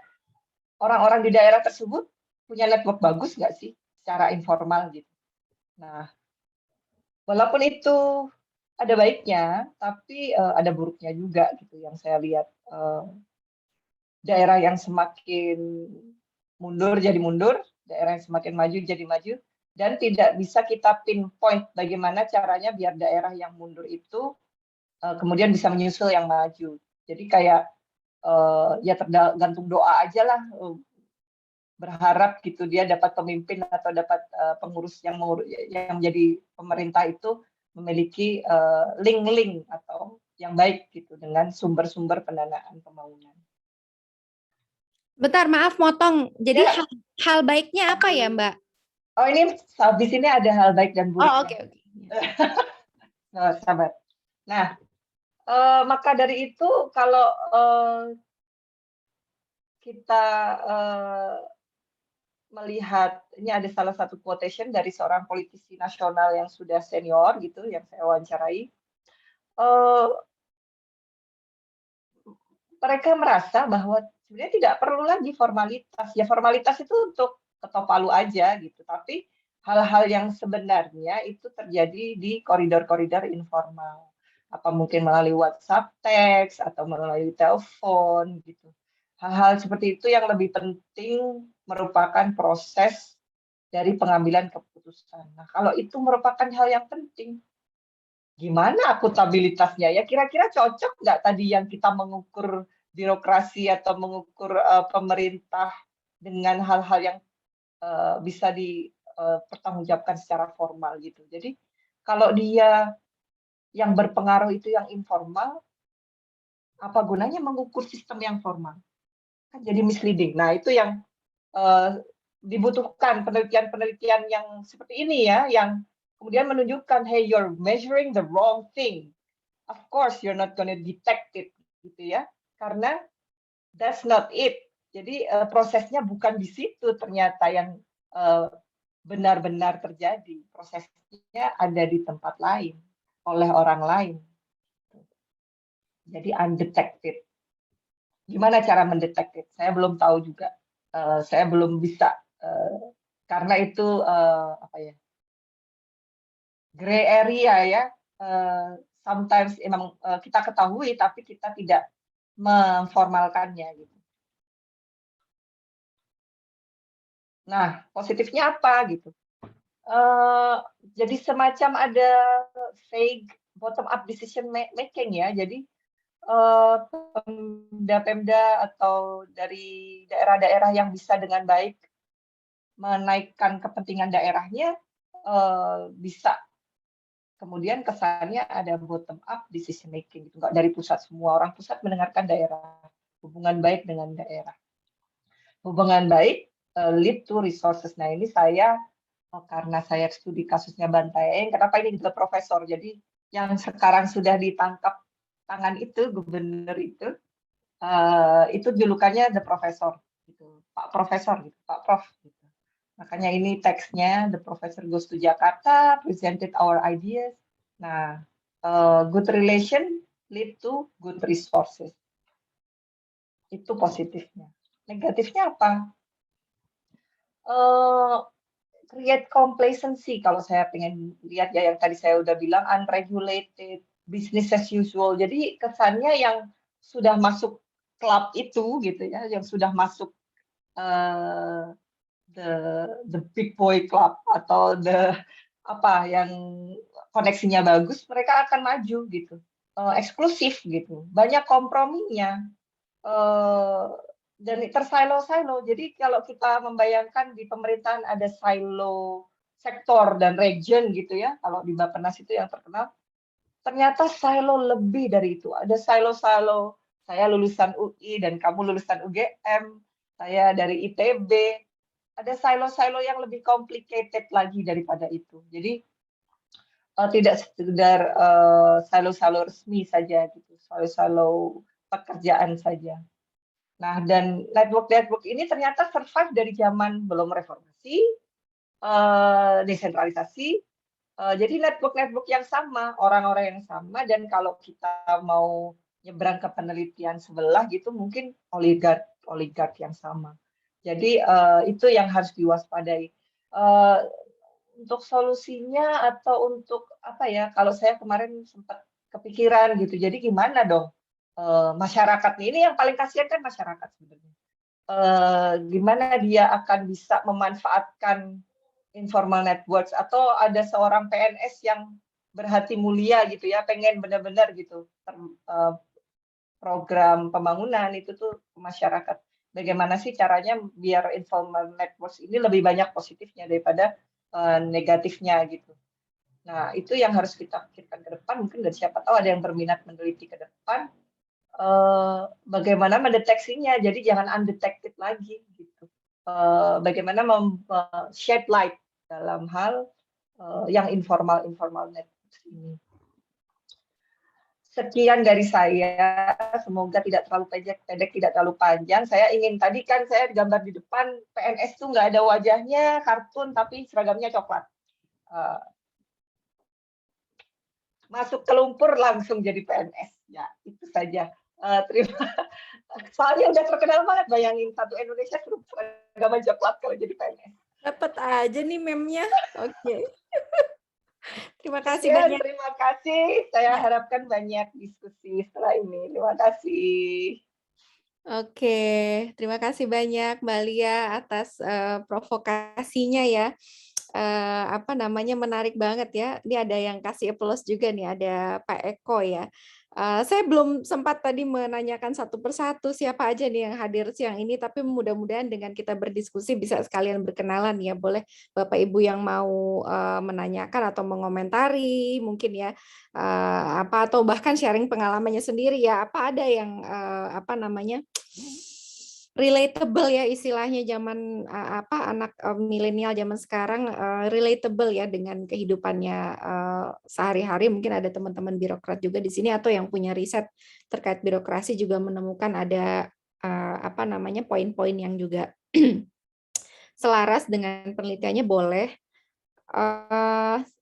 orang-orang di daerah tersebut punya network bagus nggak sih secara informal gitu. Nah, walaupun itu ada baiknya, tapi ada buruknya juga gitu yang saya lihat. Daerah yang semakin mundur jadi mundur, daerah yang semakin maju jadi maju, dan tidak bisa kita pinpoint bagaimana caranya biar daerah yang mundur itu kemudian bisa menyusul yang maju. Jadi kayak ya tergantung doa aja lah, berharap gitu dia dapat pemimpin atau dapat pengurus yang menjadi pemerintah itu memiliki link-link atau yang baik gitu dengan sumber-sumber pendanaan pembangunan. Bentar, maaf motong. Jadi Ya. hal baiknya apa ya, Mbak? Oh, ini habis ini ada hal baik dan buruk. Oh, oke. sahabat. Nah, maka dari itu kalau kita melihat, ini ada salah satu quotation dari seorang politisi nasional yang sudah senior gitu, yang saya wawancarai. Mereka merasa bahwa sebenarnya tidak perlu lagi formalitas. Ya formalitas itu untuk ketok palu aja gitu. Tapi hal-hal yang sebenarnya itu terjadi di koridor-koridor informal. Apa mungkin melalui WhatsApp, teks, atau melalui telepon gitu. Hal-hal seperti itu yang lebih penting merupakan proses dari pengambilan keputusan. Nah, kalau itu merupakan hal yang penting, gimana akuntabilitasnya? Ya kira-kira cocok nggak tadi yang kita mengukur birokrasi atau mengukur pemerintah dengan hal-hal yang bisa dipertanggungjawabkan secara formal gitu. Jadi kalau dia yang berpengaruh itu yang informal, apa gunanya mengukur sistem yang formal? Kan jadi misleading. Nah itu yang dibutuhkan penelitian-penelitian yang seperti ini ya, yang kemudian menunjukkan, hey, you're measuring the wrong thing. Of course, you're not gonna detect it, gitu ya, karena that's not it. Jadi prosesnya bukan di situ ternyata yang benar-benar terjadi. Prosesnya ada di tempat lain, oleh orang lain. Jadi undetected. Gimana cara mendetek? Saya belum tahu juga. Saya belum bisa karena itu apa ya, gray area ya. Sometimes emang kita ketahui tapi kita tidak memformalkannya gitu. Nah, positifnya apa gitu? Jadi semacam ada vague bottom up decision making ya. Jadi Pemda-Pemda atau dari daerah-daerah yang bisa dengan baik menaikkan kepentingan daerahnya bisa kemudian kesannya ada bottom up decision making gitu, nggak dari pusat semua, orang pusat mendengarkan daerah, hubungan baik dengan daerah, hubungan baik lead to resources. Nah ini saya karena saya studi kasusnya Bantaeng, kenapa ini juga profesor, jadi yang sekarang sudah ditangkap tangan itu gubernur itu julukannya the professor gitu, Pak Profesor gitu, Pak Prof gitu. Makanya ini teksnya the professor goes to Jakarta, presented our ideas. Nah, good relation lead to good resources. Itu positifnya. Negatifnya apa? Create complacency kalau saya pengen lihat ya, yang tadi saya udah bilang unregulated, business as usual. Jadi kesannya yang sudah masuk klub itu gitu ya, yang sudah masuk the big boy club atau the apa yang koneksinya bagus, mereka akan maju gitu, eksklusif gitu, banyak komprominya. Dan tersilo-silo. Jadi kalau kita membayangkan di pemerintahan ada silo sektor dan region gitu ya, kalau di Bappenas itu yang terkenal, ternyata silo lebih dari itu. Ada silo-silo, saya lulusan UI dan kamu lulusan UGM, saya dari ITB, ada silo-silo yang lebih complicated lagi daripada itu. Jadi tidak sekedar silo-silo resmi saja gitu, silo-silo pekerjaan saja. Nah, dan network-network ini ternyata survive dari zaman belum reformasi, desentralisasi. Jadi network-network yang sama, orang-orang yang sama, dan kalau kita mau nyebrang ke penelitian sebelah gitu, mungkin oligark yang sama. Jadi itu yang harus diwaspadai. Untuk solusinya atau untuk apa ya? Kalau saya kemarin sempat kepikiran gitu. Jadi gimana dong? Masyarakat ini yang paling kasihan kan masyarakat sebenarnya. Gimana dia akan bisa memanfaatkan informal networks, atau ada seorang PNS yang berhati mulia gitu ya, pengen benar-benar gitu program pembangunan itu tuh masyarakat. Bagaimana sih caranya biar informal networks ini lebih banyak positifnya daripada negatifnya gitu. Nah, itu yang harus kita pikirkan ke depan, mungkin dan siapa tahu ada yang berminat meneliti ke depan bagaimana mendeteksinya, jadi jangan undetected lagi gitu. Bagaimana shed light dalam hal yang informal networks ini. sekian dari saya. Semoga tidak terlalu pendek, tidak terlalu panjang. Saya ingin, tadi kan saya gambar di depan, PNS tuh nggak ada wajahnya, kartun, tapi seragamnya coklat. Masuk ke lumpur langsung jadi PNS. Ya, itu saja. Soalnya udah terkenal banget, bayangin satu Indonesia seragaman coklat kalau jadi PNS. Dapat aja nih meme-nya. Oke. Terima kasih Sekian, banyak. terima kasih. Saya harapkan banyak diskusi setelah ini. Terima kasih. Oke, terima kasih banyak Mbak Lia atas provokasinya ya. Apa namanya, menarik banget ya. Ini ada yang kasih applause juga nih, ada Pak Eko ya. Saya belum sempat tadi menanyakan satu persatu siapa aja nih yang hadir siang ini, tapi mudah-mudahan dengan kita berdiskusi bisa sekalian berkenalan ya. Boleh Bapak Ibu yang mau menanyakan atau mengomentari mungkin ya, apa atau bahkan sharing pengalamannya sendiri ya. Apa ada yang apa namanya, relatable ya istilahnya zaman apa anak milenial zaman sekarang, relatable ya dengan kehidupannya sehari-hari. Mungkin ada teman-teman birokrat juga di sini atau yang punya riset terkait birokrasi juga menemukan ada apa namanya poin-poin yang juga selaras dengan penelitiannya. Boleh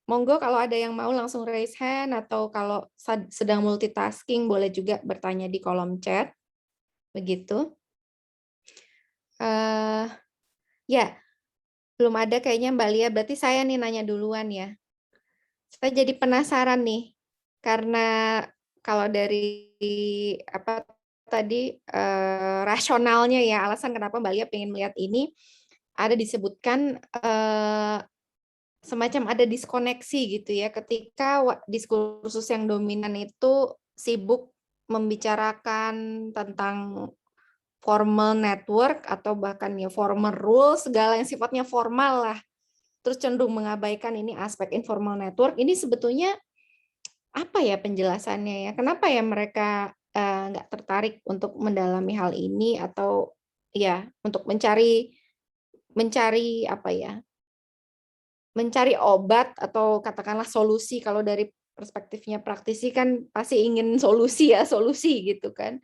monggo kalau ada yang mau langsung raise hand, atau kalau sedang multitasking boleh juga bertanya di kolom chat begitu. Ya, belum ada kayaknya Mbak Lia, berarti saya nih nanya duluan ya. Saya jadi penasaran nih, karena kalau dari apa tadi rasionalnya ya, alasan kenapa Mbak Lia pengen melihat ini, ada disebutkan semacam ada diskoneksi gitu ya, ketika diskursus yang dominan itu sibuk membicarakan tentang formal network atau bahkan ya formal rules, segala yang sifatnya formal lah. Terus cenderung mengabaikan ini aspek informal network. Ini sebetulnya apa ya penjelasannya ya? Kenapa ya mereka nggak tertarik untuk mendalami hal ini, atau ya untuk mencari apa ya? Mencari obat atau katakanlah solusi. Kalau dari perspektifnya praktisi kan pasti ingin solusi ya, solusi gitu kan.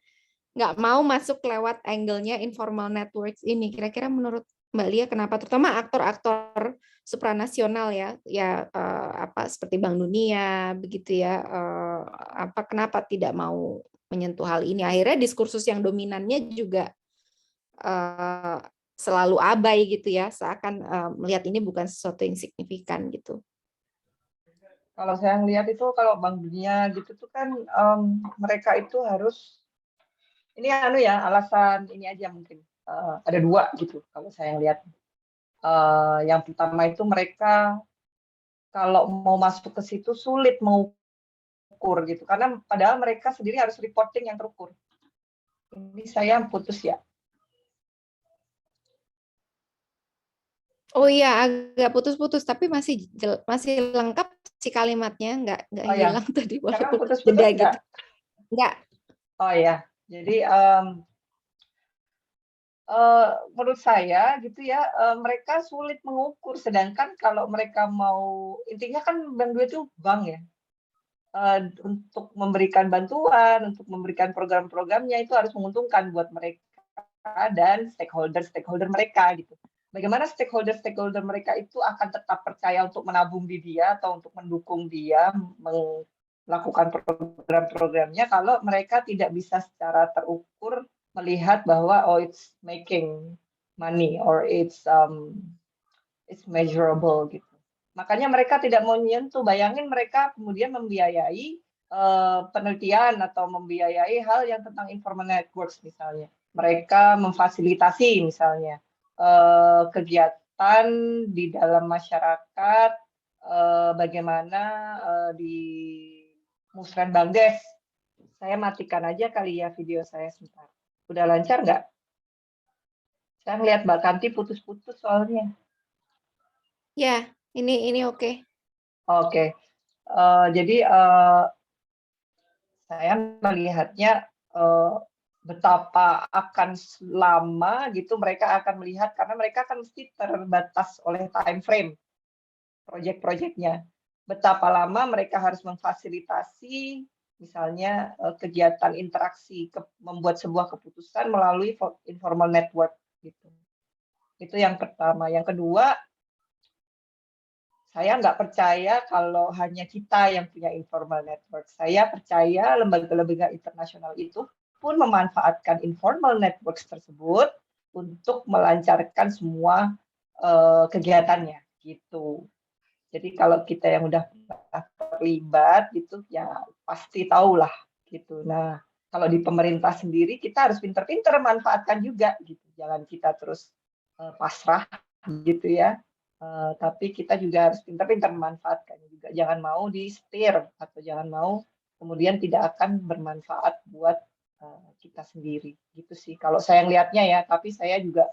Nggak mau masuk lewat angle-nya informal networks ini. Kira-kira menurut Mbak Lia kenapa? Terutama aktor-aktor supranasional ya, apa seperti Bank Dunia begitu ya. Apa kenapa tidak mau menyentuh hal ini? Akhirnya diskursus yang dominannya juga selalu abai gitu ya, seakan melihat ini bukan sesuatu yang signifikan gitu. Kalau saya lihat itu kalau Bank Dunia gitu tuh kan mereka itu harus ini ya alasan ini aja mungkin ada dua gitu kalau saya lihat. Yang pertama itu mereka kalau mau masuk ke situ sulit mengukur gitu, karena padahal mereka sendiri harus reporting yang terukur. Ini saya putus ya. Oh iya, agak putus-putus, tapi masih lengkap sih kalimatnya, nggak hilang ya. Tadi Sekarang walaupun putus-putus jeda gitu. Nggak. Oh ya, jadi menurut saya gitu ya, mereka sulit mengukur, sedangkan kalau mereka mau, intinya kan Bank Dunia itu bank ya, untuk memberikan bantuan, untuk memberikan program-programnya itu harus menguntungkan buat mereka dan stakeholder mereka gitu. Bagaimana stakeholder mereka itu akan tetap percaya untuk menabung di dia atau untuk mendukung dia melakukan program-programnya kalau mereka tidak bisa secara terukur melihat bahwa it's making money or it's measurable gitu. Makanya mereka tidak mau menyentuh. Bayangin mereka kemudian membiayai penelitian atau membiayai hal yang tentang informal networks misalnya. Mereka memfasilitasi misalnya kegiatan di dalam masyarakat, bagaimana di Musren Bangdes. Saya matikan aja kali ya video saya sebentar. Udah lancar nggak? Saya ngeliat Mbak Kanti putus-putus soalnya. Ya, ini oke. Oke. Jadi saya melihatnya betapa akan lama gitu mereka akan melihat, karena mereka kan mesti terbatas oleh time frame proyek-proyeknya. Betapa lama mereka harus memfasilitasi misalnya kegiatan interaksi membuat sebuah keputusan melalui informal network gitu. Itu yang pertama. Yang kedua, saya nggak percaya kalau hanya kita yang punya informal network. Saya percaya lembaga-lembaga internasional itu pun memanfaatkan informal networks tersebut untuk melancarkan semua kegiatannya gitu. Jadi kalau kita yang udah terlibat gitu ya pasti tahulah gitu. Nah, kalau di pemerintah sendiri kita harus pinter-pinter manfaatkan juga gitu. Jangan kita terus pasrah gitu ya. Tapi kita juga harus pintar-pintar memanfaatkannya juga. Jangan mau di-setir atau jangan mau kemudian tidak akan bermanfaat buat kita sendiri. Gitu sih. Kalau saya ngelihatnya ya, tapi saya juga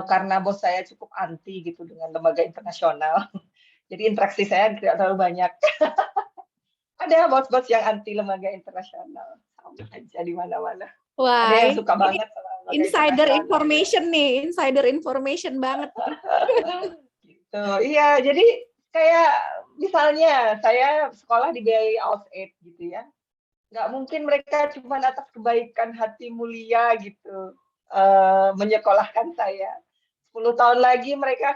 karena bos saya cukup anti gitu dengan lembaga internasional. Jadi interaksi saya tidak terlalu banyak. Ada bos-bos yang anti lembaga internasional. Sama aja di mana-mana. Ada Wah, yang suka ini banget sama lembaga insider internasional. information nih, insider information banget. Gitu. Iya, jadi kayak misalnya saya sekolah dibiayai AusAid gitu ya. Nggak mungkin mereka cuma atas kebaikan hati mulia gitu menyekolahkan saya. 10 tahun lagi mereka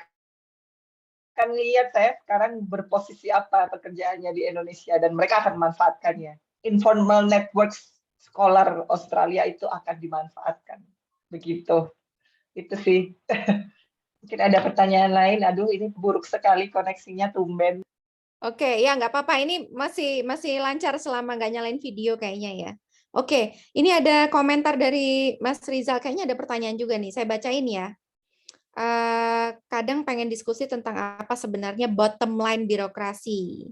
akan lihat saya sekarang berposisi apa pekerjaannya di Indonesia dan mereka akan memanfaatkannya. Informal networks scholar Australia itu akan dimanfaatkan. Begitu. Itu sih. Mungkin ada pertanyaan lain. Aduh, ini buruk sekali koneksinya tumben. Oke, ya nggak apa-apa. Ini masih lancar selama nggak nyalain video kayaknya ya. Oke, ini ada komentar dari Mas Rizal. Kayaknya ada pertanyaan juga nih. Saya bacain ya. Kadang pengen diskusi tentang apa sebenarnya bottom line birokrasi.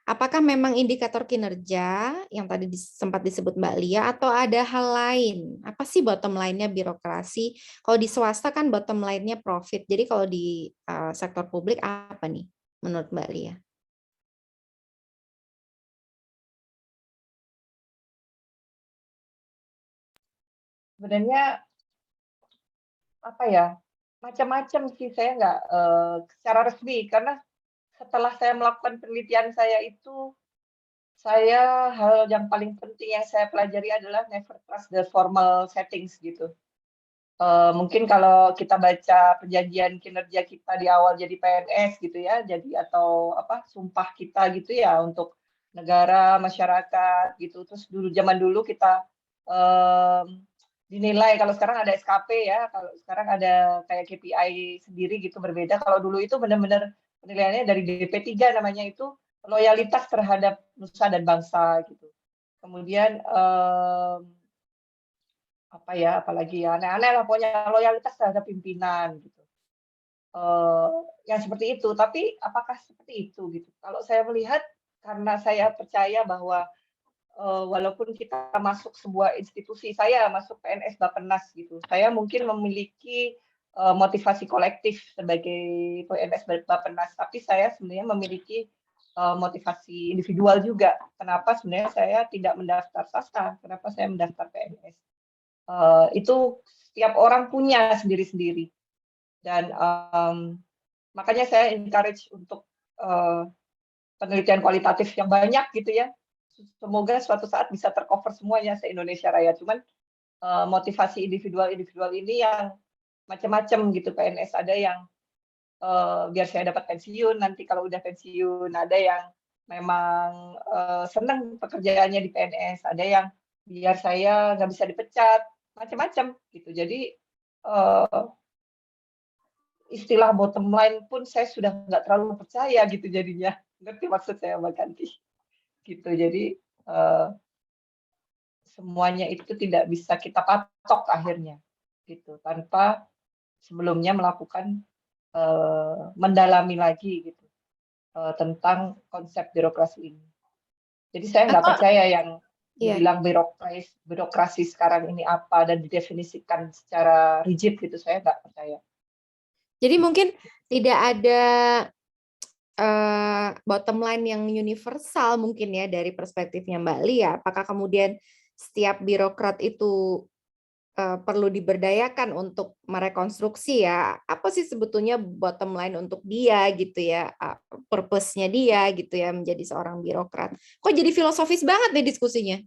Apakah memang indikator kinerja yang tadi sempat disebut Mbak Lia atau ada hal lain? Apa sih bottom line-nya birokrasi? Kalau di swasta kan bottom line-nya profit. Jadi kalau di sektor publik apa nih menurut Mbak Lia? Sebenarnya apa ya, macam-macam sih, saya nggak secara resmi karena setelah saya melakukan penelitian saya itu hal yang paling penting yang saya pelajari adalah never trust the formal settings gitu. Mungkin kalau kita baca perjanjian kinerja kita di awal jadi PNS gitu ya, jadi atau apa sumpah kita gitu ya untuk negara, masyarakat gitu. Terus zaman dulu kita dinilai, kalau sekarang ada SKP ya, kalau sekarang ada kayak KPI sendiri gitu berbeda. Kalau dulu itu benar-benar penilaiannya dari DP3 namanya itu loyalitas terhadap nusa dan bangsa gitu. Kemudian apa ya, apalagi ya aneh-aneh lah pokoknya loyalitas terhadap pimpinan gitu. Yang seperti itu, tapi apakah seperti itu gitu? Kalau saya melihat karena saya percaya bahwa walaupun kita masuk sebuah institusi, saya masuk PNS Bappenas gitu, saya mungkin memiliki motivasi kolektif sebagai PNS Bappenas, tapi saya sebenarnya memiliki motivasi individual juga. Kenapa sebenarnya saya tidak mendaftar swasta? Kenapa saya mendaftar PNS? Itu setiap orang punya sendiri-sendiri. Dan makanya saya encourage untuk penelitian kualitatif yang banyak gitu ya. Semoga suatu saat bisa tercover semuanya se-Indonesia Raya. Cuman motivasi individual ini yang macam-macam gitu PNS. Ada yang biar saya dapat pensiun, nanti kalau udah pensiun. Ada yang memang senang pekerjaannya di PNS. Ada yang biar saya nggak bisa dipecat. Macam-macam gitu. Jadi istilah bottom line pun saya sudah nggak terlalu percaya gitu jadinya. Ngerti maksud saya Mbak Kanti? Gitu. Jadi semuanya itu tidak bisa kita patok akhirnya gitu tanpa sebelumnya melakukan mendalami lagi gitu tentang konsep birokrasi ini. Jadi saya nggak percaya yang dibilang birokrasi sekarang ini apa dan didefinisikan secara rigid gitu, saya nggak percaya. Jadi mungkin tidak ada bottom line yang universal mungkin ya dari perspektifnya Mbak Lia. Apakah kemudian setiap birokrat itu perlu diberdayakan untuk merekonstruksi ya, apa sih sebetulnya bottom line untuk dia gitu ya, purpose-nya dia gitu ya menjadi seorang birokrat. Kok jadi filosofis banget nih diskusinya?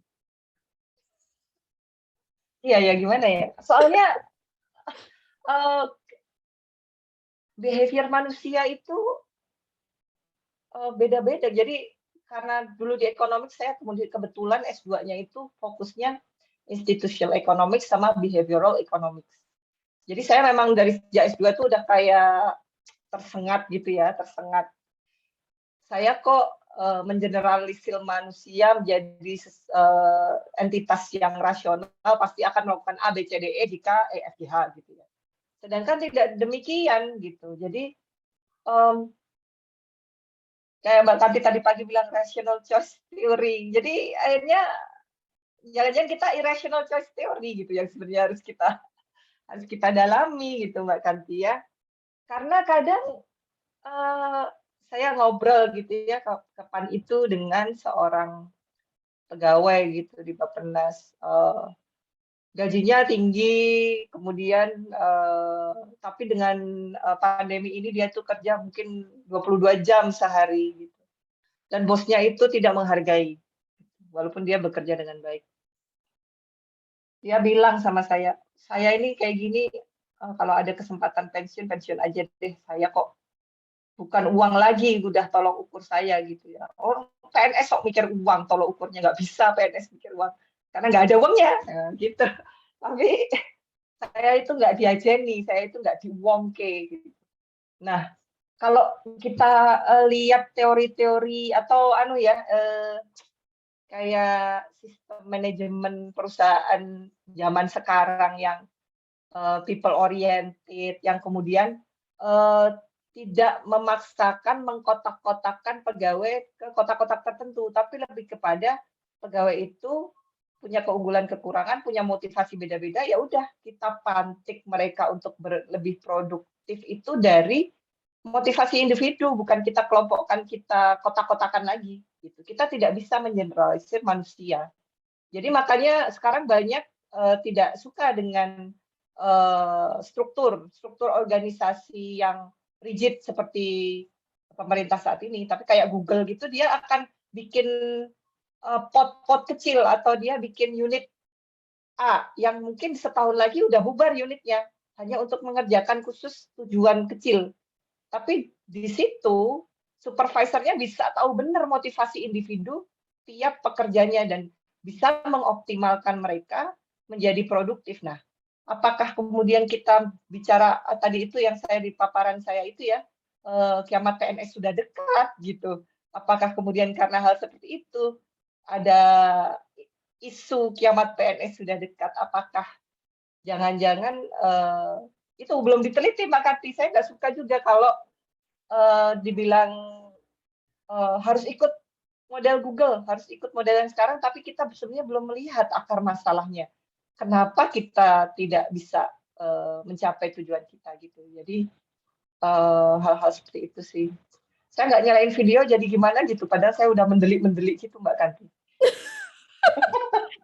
Iya ya gimana ya? Soalnya eh, behavior manusia itu beda-beda. Jadi karena dulu di ekonomik saya kebetulan S2-nya itu fokusnya institutional economics sama behavioral economics. Jadi saya memang dari sejak S2 itu udah kayak tersengat gitu ya, tersengat. Saya kok mengeneralisir manusia menjadi entitas yang rasional pasti akan melakukan A, B, C, D, E jika E, F, G, H gitu ya. Sedangkan tidak demikian gitu. Jadi kayak Mbak Kanti tadi pagi bilang rational choice theory. Jadi akhirnya jangan-jangan kita irrational choice theory gitu yang sebenarnya harus kita dalami gitu Mbak Kanti ya. Karena kadang saya ngobrol gitu ya kapan itu dengan seorang pegawai gitu di Bappenas. Gajinya tinggi, kemudian tapi dengan pandemi ini dia tuh kerja mungkin 22 jam sehari gitu. Dan bosnya itu tidak menghargai, walaupun dia bekerja dengan baik. Dia bilang sama saya ini kayak gini, kalau ada kesempatan pensiun aja deh, saya kok bukan uang lagi, udah tolong ukur saya gitu ya. Oh, PNS kok mikir uang, tolong ukurnya nggak bisa PNS mikir uang, karena nggak ada uangnya, gitu. Tapi saya itu nggak diajeni, saya itu nggak diwongke. Gitu. Nah, kalau kita lihat teori-teori atau kayak sistem manajemen perusahaan zaman sekarang yang people oriented, yang kemudian tidak memaksakan mengkotak-kotakkan pegawai ke kotak-kotak tertentu, tapi lebih kepada pegawai itu punya keunggulan kekurangan, punya motivasi beda-beda, ya udah kita pantik mereka untuk lebih produktif itu dari motivasi individu, bukan kita kelompokkan, kita kotak-kotakan lagi. Gitu. Kita tidak bisa mengeneralisir manusia. Jadi makanya sekarang banyak tidak suka dengan struktur organisasi yang rigid seperti pemerintah saat ini. Tapi kayak Google gitu, dia akan bikin pot kecil atau dia bikin unit A yang mungkin setahun lagi udah bubar unitnya hanya untuk mengerjakan khusus tujuan kecil. Tapi di situ supervisornya bisa tahu benar motivasi individu tiap pekerjanya dan bisa mengoptimalkan mereka menjadi produktif. Nah, apakah kemudian kita bicara tadi itu yang saya di paparan saya itu ya, kiamat PNS sudah dekat gitu. Apakah kemudian karena hal seperti itu ada isu kiamat PNS sudah dekat? Apakah jangan-jangan itu belum diteliti Mbak Kati. Saya nggak suka juga kalau dibilang harus ikut model Google, harus ikut model yang sekarang, tapi kita sebenarnya belum melihat akar masalahnya. Kenapa kita tidak bisa mencapai tujuan kita gitu. Jadi hal-hal seperti itu sih. Saya nggak nyalain video jadi gimana gitu, padahal saya udah mendelik-mendelik gitu Mbak Kanti.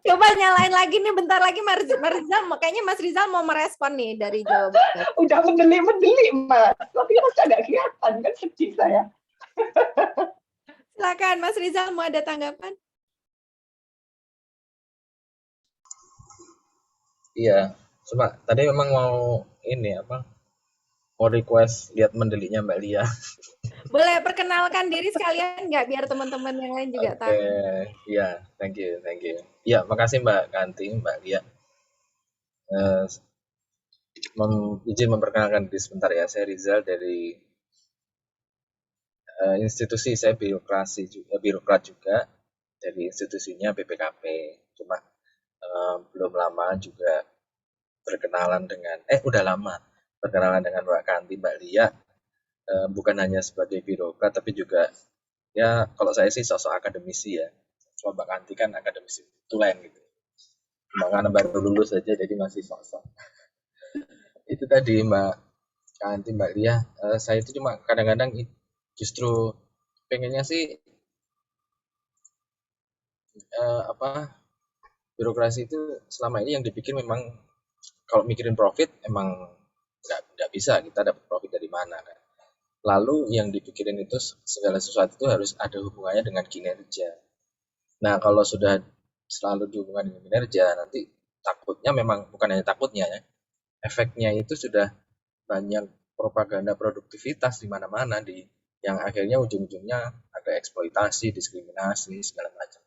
Coba nyalain lagi nih, bentar lagi Mas Rizal, kayaknya Mas Rizal mau merespon nih dari jawaban. Udah mendelik-mendelik Mas, tapi masa nggak kelihatan, kan sedih saya. Silakan Mas Rizal, mau ada tanggapan? Iya, cuma tadi memang mau ini apa? Mau request lihat mendeliknya Mbak Lia. Boleh perkenalkan diri sekalian nggak biar teman-teman yang lain juga tahu. Iya, thank you. Iya, makasih Mbak Kanti, Mbak Lia. Izin memperkenalkan diri sebentar ya. Saya Rizal dari institusi, saya birokrat juga dari institusinya BPKP. Cuma belum lama juga berkenalan dengan udah lama berkenalan dengan Mbak Kanti, Mbak Lia, bukan hanya sebagai birokrat tapi juga ya kalau saya sih sosok akademisi ya. Cuma Mbak Kanti kan akademisi tulen gitu. Karena baru lulus saja jadi masih sosok. Itu tadi Mbak Kanti, Mbak Lia, saya itu cuma kadang-kadang justru pengennya sih birokrasi itu selama ini yang dipikir memang kalau mikirin profit emang nggak bisa, kita dapat profit dari mana kan. Lalu yang dipikirin itu segala sesuatu itu harus ada hubungannya dengan kinerja. Nah, kalau sudah selalu dihubungkan dengan kinerja, nanti takutnya memang bukan hanya takutnya ya, efeknya itu sudah banyak propaganda produktivitas di mana-mana yang akhirnya ujung-ujungnya ada eksploitasi, diskriminasi segala macam.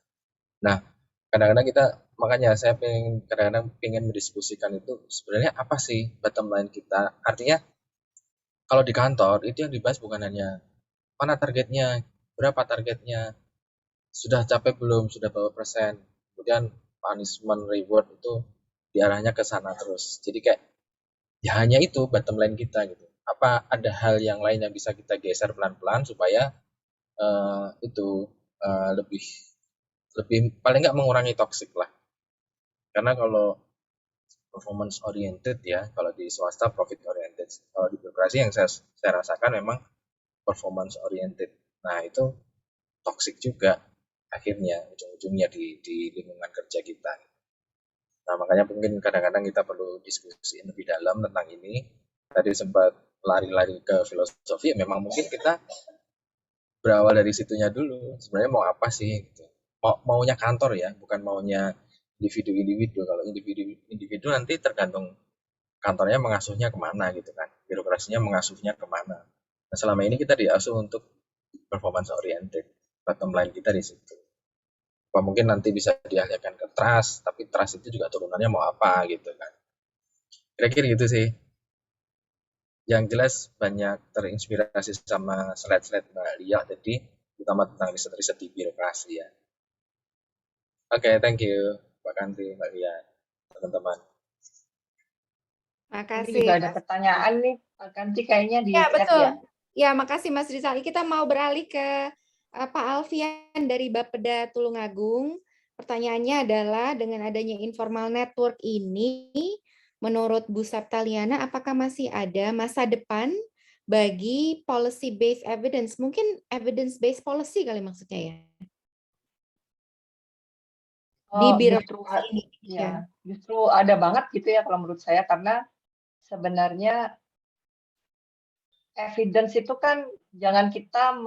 Nah, kadang-kadang makanya saya kadang-kadang pengen mendiskusikan itu sebenarnya apa sih bottom line kita. Artinya kalau di kantor itu yang dibahas bukan hanya mana targetnya, berapa targetnya, sudah capek belum, sudah berapa persen, kemudian punishment reward itu diarahnya ke sana terus. Jadi kayak ya hanya itu bottom line kita gitu. Apa ada hal yang lain yang bisa kita geser pelan-pelan supaya itu lebih paling nggak mengurangi toxic lah. Karena kalau performance oriented ya, kalau di swasta profit oriented, kalau di birokrasi yang saya rasakan memang performance oriented. Nah itu toxic juga akhirnya ujung-ujungnya di lingkungan kerja kita. Nah makanya mungkin kadang-kadang kita perlu diskusi lebih dalam tentang ini. Tadi sempat lari-lari ke filosofi, memang mungkin kita berawal dari situnya dulu. Sebenarnya mau apa sih? Gitu. Maunya kantor ya, bukan maunya individu-individu. Kalau individu nanti tergantung kantornya mengasuhnya kemana gitu kan, birokrasinya mengasuhnya kemana. Nah, selama ini kita diasuh untuk performance oriented, bottom line kita di situ. Apa mungkin nanti bisa dialihkan ke trust, tapi trust itu juga turunannya mau apa gitu kan. Kira-kira gitu sih. Yang jelas banyak terinspirasi sama slide-slide Mbak Lia tadi, terutama tentang riset-riset di birokrasi ya. Oke, thank you Mbak Kanti, Mbak Lia, teman-teman. Ini Makasih. juga ada pertanyaan nih, Pak Kanti kayaknya di Ya, chat betul. ya. Ya, makasih Mas Rizal. Kita mau beralih ke Pak Alfian dari Bapeda Tulungagung. Pertanyaannya adalah dengan adanya informal network ini, menurut Bu Septaliana, apakah masih ada masa depan bagi policy based evidence? Mungkin evidence based policy kali maksudnya ya. Di Justru birokrasi ini. ya, justru ada banget gitu ya kalau menurut saya, karena sebenarnya evidence itu kan jangan kita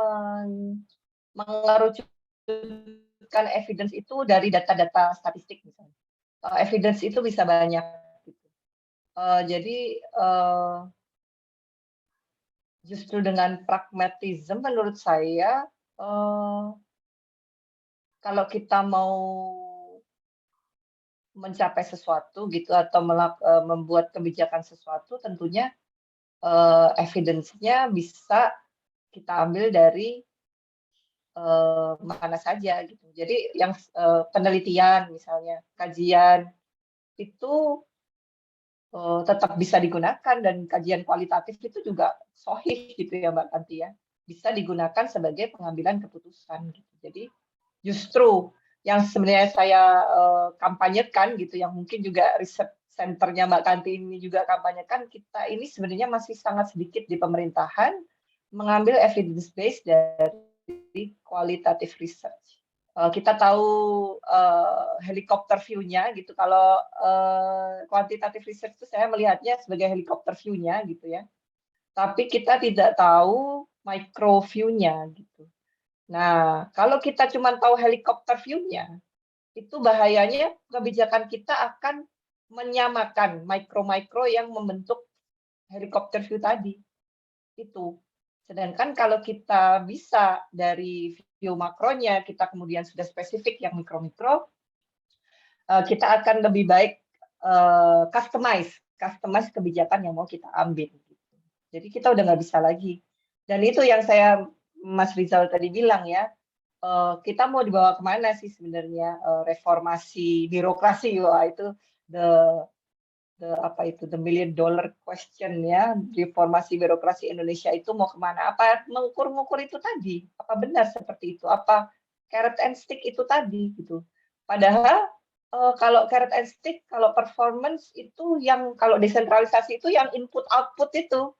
mengerucutkan evidence itu dari data-data statistik misalnya. Evidence itu bisa banyak. Gitu. Jadi justru dengan pragmatism menurut saya, kalau kita mau mencapai sesuatu gitu atau membuat kebijakan sesuatu, tentunya evidence-nya bisa kita ambil dari mana saja gitu. Jadi yang penelitian misalnya, kajian itu tetap bisa digunakan, dan kajian kualitatif itu juga sahih gitu ya Mbak Kanti ya. Bisa digunakan sebagai pengambilan keputusan gitu. Jadi justru yang sebenarnya saya kampanyekan gitu, yang mungkin juga riset centernya Mbak Kanti ini juga kampanyekan, kita ini sebenarnya masih sangat sedikit di pemerintahan mengambil evidence based dari qualitative research. Kita tahu helikopter view-nya gitu. Kalau quantitative research itu saya melihatnya sebagai helikopter view-nya gitu ya. Tapi kita tidak tahu micro view-nya gitu. Nah, kalau kita cuma tahu helikopter view-nya, itu bahayanya kebijakan kita akan menyamakan mikro-mikro yang membentuk helikopter view tadi. Itu. Sedangkan kalau kita bisa dari view makronya, kita kemudian sudah spesifik yang mikro-mikro, kita akan lebih baik customize kebijakan yang mau kita ambil. Jadi kita udah nggak bisa lagi. Dan itu yang saya Mas Rizal tadi bilang ya, kita mau dibawa kemana sih sebenarnya reformasi birokrasi, wah itu the million dollar question ya, reformasi birokrasi Indonesia itu mau kemana? Apa mengukur-ngukur itu tadi? Apa benar seperti itu? Apa carrot and stick itu tadi gitu? Padahal kalau carrot and stick, kalau performance itu yang, kalau desentralisasi itu yang input output itu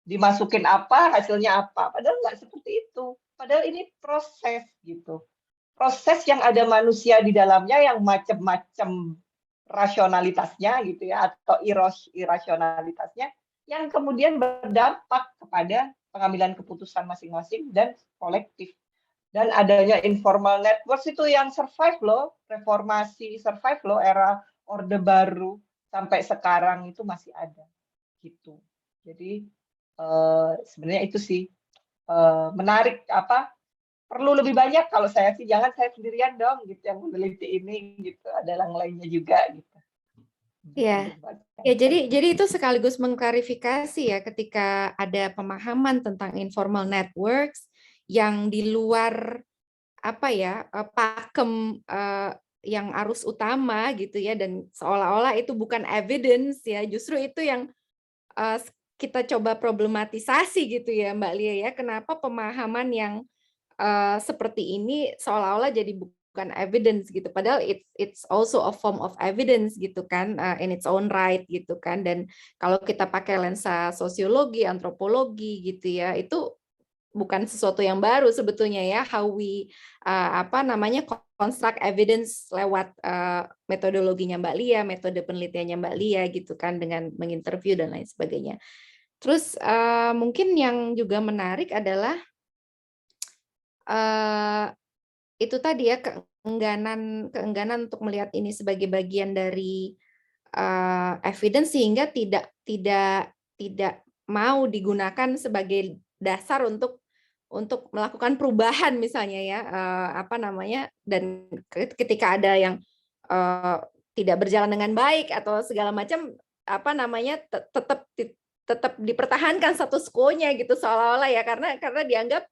dimasukin apa, hasilnya apa. Padahal nggak seperti itu. Padahal ini proses gitu. Proses yang ada manusia di dalamnya yang macam-macam rasionalitasnya gitu ya, atau irasionalitasnya, yang kemudian berdampak kepada pengambilan keputusan masing-masing dan kolektif. Dan adanya informal networks itu yang survive loh, reformasi survive loh, era Orde Baru sampai sekarang itu masih ada gitu. Jadi sebenarnya itu sih menarik, perlu lebih banyak. Kalau saya sih jangan saya sendirian dong gitu yang meneliti ini gitu, ada yang lainnya juga gitu. Ya, ya jadi itu sekaligus mengklarifikasi ya ketika ada pemahaman tentang informal networks yang di luar apa ya pakem yang arus utama gitu ya, dan seolah-olah itu bukan evidence ya, justru itu yang kita coba problematisasi gitu ya Mbak Lia ya, kenapa pemahaman yang seperti ini seolah-olah jadi bukan evidence gitu, padahal it's also a form of evidence gitu kan, in its own right gitu kan. Dan kalau kita pakai lensa sosiologi, antropologi gitu ya, itu bukan sesuatu yang baru sebetulnya ya, how we construct evidence lewat metodologinya Mbak Lia, metode penelitiannya Mbak Lia gitu kan, dengan menginterview dan lain sebagainya. Terus mungkin yang juga menarik adalah itu tadi ya, keengganan untuk melihat ini sebagai bagian dari evidence, sehingga tidak mau digunakan sebagai dasar untuk melakukan perubahan misalnya ya, dan ketika ada yang tidak berjalan dengan baik atau segala macam tetap dipertahankan status quo-nya gitu seolah-olah ya, karena dianggap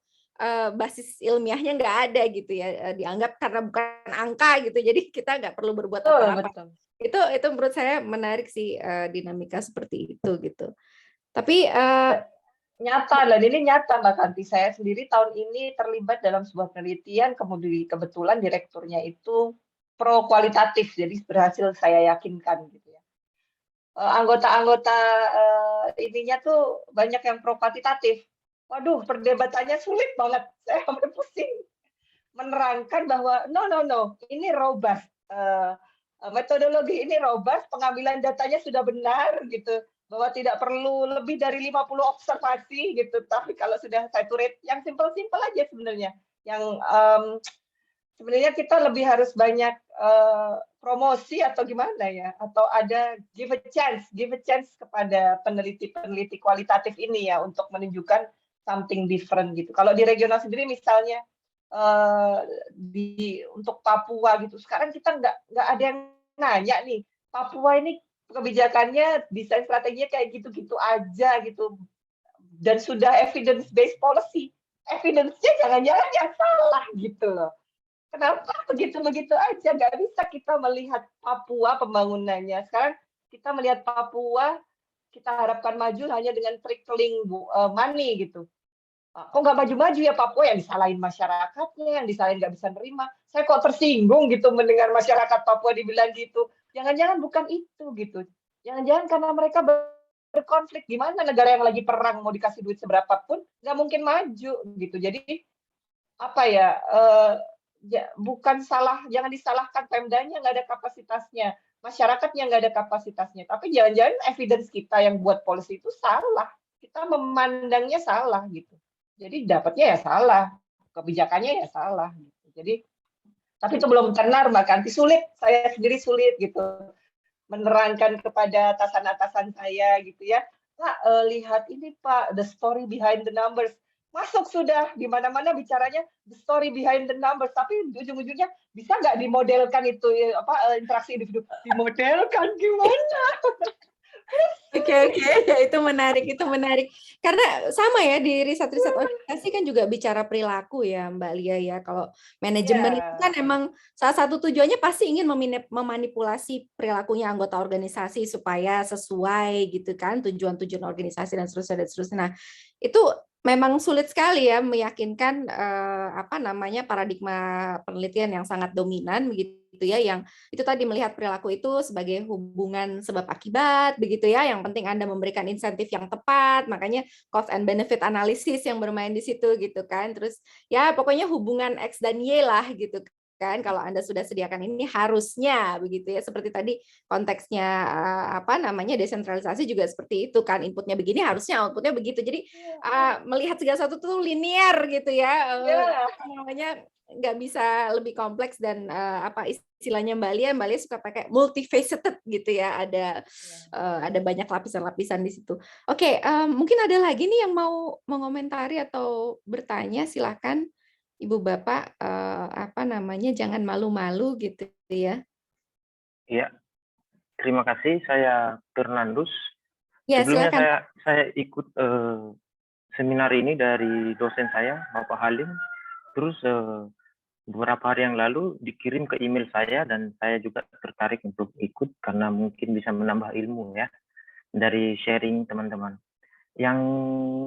basis ilmiahnya nggak ada gitu ya, dianggap karena bukan angka gitu, jadi kita nggak perlu berbuat apa-apa. Itu menurut saya menarik sih, dinamika seperti itu gitu. Tapi nyata, dan ini nyata Mbak Kanti. Saya sendiri tahun ini terlibat dalam sebuah penelitian, kemudian kebetulan direkturnya itu pro kualitatif, jadi berhasil saya yakinkan gitu ya. Anggota-anggota ininya tuh banyak yang pro kuantitatif. Waduh, perdebatannya sulit banget. Saya sampai pusing menerangkan bahwa no, ini robust. Metodologi ini robust, pengambilan datanya sudah benar gitu, bahwa tidak perlu lebih dari 50 observasi gitu. Tapi kalau sudah saturate, yang simple-simple aja sebenarnya. Yang sebenarnya kita lebih harus banyak promosi atau gimana ya, atau ada give a chance kepada peneliti kualitatif ini ya, untuk menunjukkan something different gitu. Kalau di regional sendiri misalnya untuk Papua gitu, sekarang kita nggak ada yang nanya nih, Papua ini kebijakannya, desain strateginya kayak gitu-gitu aja gitu, dan sudah evidence based policy, evidence-nya jangan-jangan yang salah gitu loh. Kenapa begitu-begitu aja, nggak bisa kita melihat Papua pembangunannya. Sekarang kita melihat Papua, kita harapkan maju hanya dengan trickling money gitu. Kok nggak maju-maju ya Papua, yang disalahin masyarakatnya, yang disalahin nggak bisa nerima. Saya kok tersinggung gitu mendengar masyarakat Papua dibilang gitu. Jangan-jangan bukan itu gitu. Jangan-jangan karena mereka berkonflik. Gimana negara yang lagi perang mau dikasih duit seberapa pun nggak mungkin maju gitu. Jadi bukan salah, jangan disalahkan Pemdanya, nggak ada kapasitasnya, masyarakatnya nggak ada kapasitasnya. Tapi jangan-jangan evidence kita yang buat policy itu salah. Kita memandangnya salah gitu. Jadi dapatnya ya salah, kebijakannya ya salah gitu. Jadi tapi itu belum tenar Mbak Kanti, sulit, saya sendiri sulit gitu menerangkan kepada atasan-atasan saya gitu ya. Pak, lihat ini Pak, the story behind the numbers. Masuk sudah di mana-mana bicaranya the story behind the numbers, tapi ujung-ujungnya bisa nggak dimodelkan itu interaksi individu, dimodelkan gimana? Oke, ya, itu menarik. Karena sama ya, di riset-riset organisasi kan juga bicara perilaku ya Mbak Lia ya. Kalau manajemen itu kan emang salah satu tujuannya pasti ingin memanipulasi perilakunya anggota organisasi supaya sesuai gitu kan, tujuan-tujuan organisasi dan seterusnya. Nah, itu memang sulit sekali ya meyakinkan paradigma penelitian yang sangat dominan begitu ya, yang itu tadi melihat perilaku itu sebagai hubungan sebab akibat begitu ya, yang penting Anda memberikan insentif yang tepat, makanya cost and benefit analysis yang bermain di situ gitu kan. Terus ya pokoknya hubungan X dan Y lah gitu kan, kalau Anda sudah sediakan ini harusnya begitu ya, seperti tadi konteksnya apa namanya desentralisasi juga seperti itu kan, inputnya begini harusnya outputnya begitu. Jadi melihat segala sesuatu tuh linear gitu ya, Ya, apa namanya nggak bisa lebih kompleks dan apa istilahnya Mbak Lia suka pakai multifaceted gitu ya, ada banyak lapisan-lapisan di situ. Oke, mungkin ada lagi nih yang mau mengomentari atau bertanya, silakan Ibu Bapak, apa namanya, jangan malu-malu gitu ya. Iya, terima kasih. Saya Fernandus. Ya, Sebelumnya silakan. saya ikut seminar ini dari dosen saya, Bapak Halim. Terus beberapa hari yang lalu dikirim ke email saya dan saya juga tertarik untuk ikut karena mungkin bisa menambah ilmu ya dari sharing teman-teman. Yang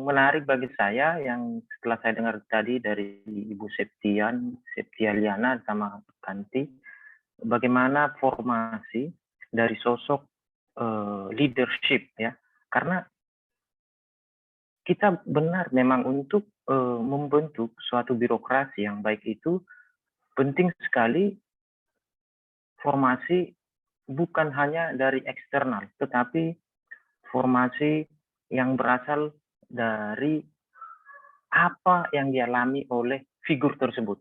menarik bagi saya yang setelah saya dengar tadi dari Ibu Septialiana sama Kanti, bagaimana formasi dari sosok leadership ya, karena kita benar memang untuk membentuk suatu birokrasi yang baik itu penting sekali formasi bukan hanya dari eksternal, tetapi formasi yang berasal dari apa yang dialami oleh figur tersebut,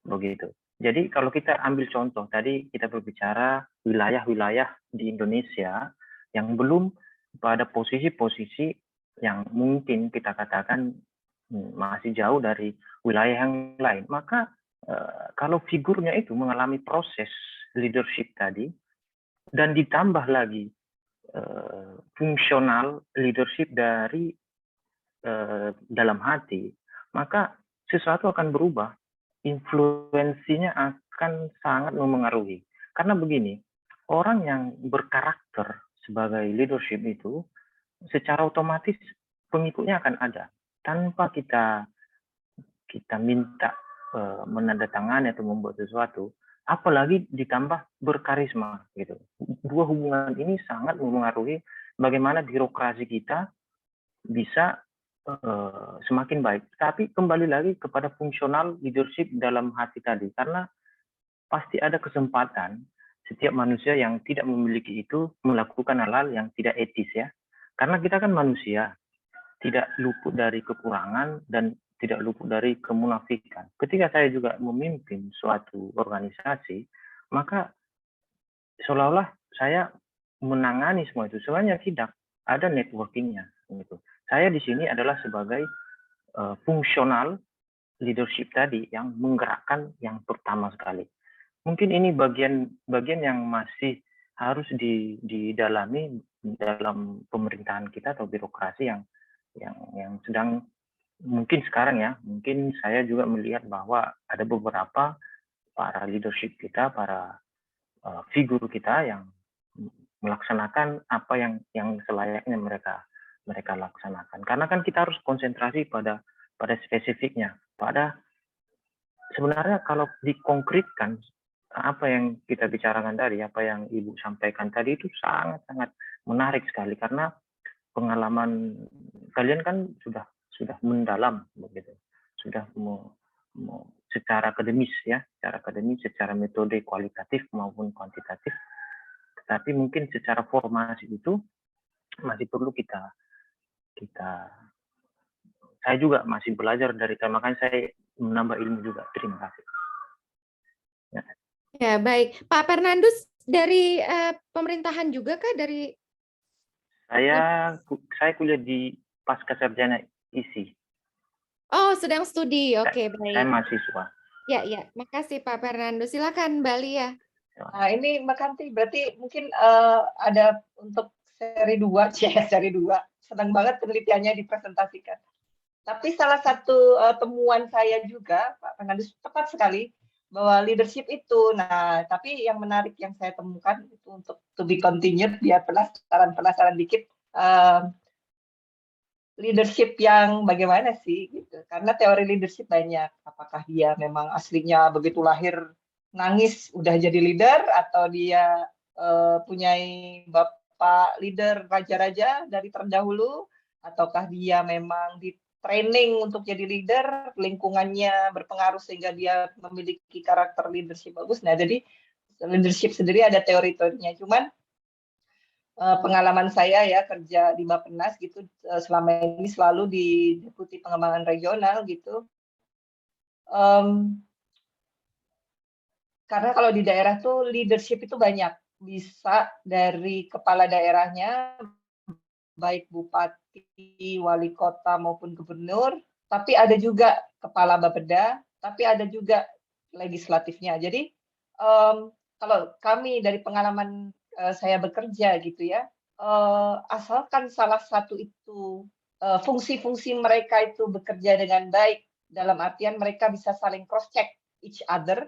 begitu. Jadi kalau kita ambil contoh, tadi kita berbicara wilayah-wilayah di Indonesia yang belum pada posisi-posisi yang mungkin kita katakan masih jauh dari wilayah yang lain. Maka kalau figurnya itu mengalami proses leadership tadi, dan ditambah lagi fungsional leadership dari dalam hati, maka sesuatu akan berubah. Influensinya akan sangat memengaruhi. Karena begini, orang yang berkarakter sebagai leadership itu secara otomatis pengikutnya akan ada. Tanpa kita minta menandatangani atau membuat sesuatu, apalagi ditambah berkarisma gitu. Dua hubungan ini sangat memengaruhi bagaimana birokrasi kita bisa semakin baik. Tapi kembali lagi kepada fungsional leadership dalam hati tadi, karena pasti ada kesempatan setiap manusia yang tidak memiliki itu melakukan hal-hal yang tidak etis ya. Karena kita kan manusia, tidak luput dari kekurangan dan tidak luput dari kemunafikan. Ketika saya juga memimpin suatu organisasi, maka seolah-olah saya menangani semua itu. Sebenarnya tidak, ada networkingnya. Gitu. Saya di sini adalah sebagai fungsional leadership tadi yang menggerakkan yang pertama sekali. Mungkin ini bagian yang masih harus didalami dalam pemerintahan kita atau birokrasi yang sedang mungkin sekarang ya, mungkin saya juga melihat bahwa ada beberapa para leadership kita, para figur kita yang melaksanakan apa yang selayaknya mereka laksanakan. Karena kan kita harus konsentrasi pada spesifiknya, pada sebenarnya kalau dikonkretkan apa yang kita bicarakan tadi, apa yang Ibu sampaikan tadi itu sangat-sangat menarik sekali karena pengalaman kalian kan sudah mendalam begitu, sudah secara akademis ya, secara metode kualitatif maupun kuantitatif, tetapi mungkin secara formasi itu masih perlu kita saya juga masih belajar dari kalian, makanya saya menambah ilmu juga. Terima kasih. Ya, baik. Pak Fernandus dari pemerintahan juga kah dari Saya kuliah di Pasca Sarjana ISI. Oh, sedang studi. Oke, baik. Saya mahasiswa. Ya. Makasih Pak Fernandus. Silakan Mbak Lia. Nah, ini Mbak Kanti, berarti mungkin ada untuk seri 2, seri 2. Senang banget penelitiannya dipresentasikan. Tapi salah satu temuan saya juga, Pak Fernandus, tepat sekali, bahwa leadership itu, nah tapi yang menarik yang saya temukan itu untuk to be continued, biar penasaran dikit, leadership yang bagaimana sih gitu. Karena teori leadership banyak, apakah dia memang aslinya begitu lahir nangis udah jadi leader, atau dia punya bapak leader raja-raja dari terdahulu, ataukah dia memang training untuk jadi leader, lingkungannya berpengaruh sehingga dia memiliki karakter leadership bagus. Nah, jadi leadership sendiri ada teori-teorinya. Cuman pengalaman saya ya kerja di Bappenas gitu selama ini selalu di Deputi Pengembangan Regional gitu. Karena kalau di daerah tuh leadership itu banyak, bisa dari kepala daerahnya, baik bupati, wali kota maupun gubernur, tapi ada juga kepala Bapeda, tapi ada juga legislatifnya. Jadi kalau kami dari pengalaman saya bekerja gitu ya, asalkan salah satu itu fungsi-fungsi mereka itu bekerja dengan baik, dalam artian mereka bisa saling cross check each other,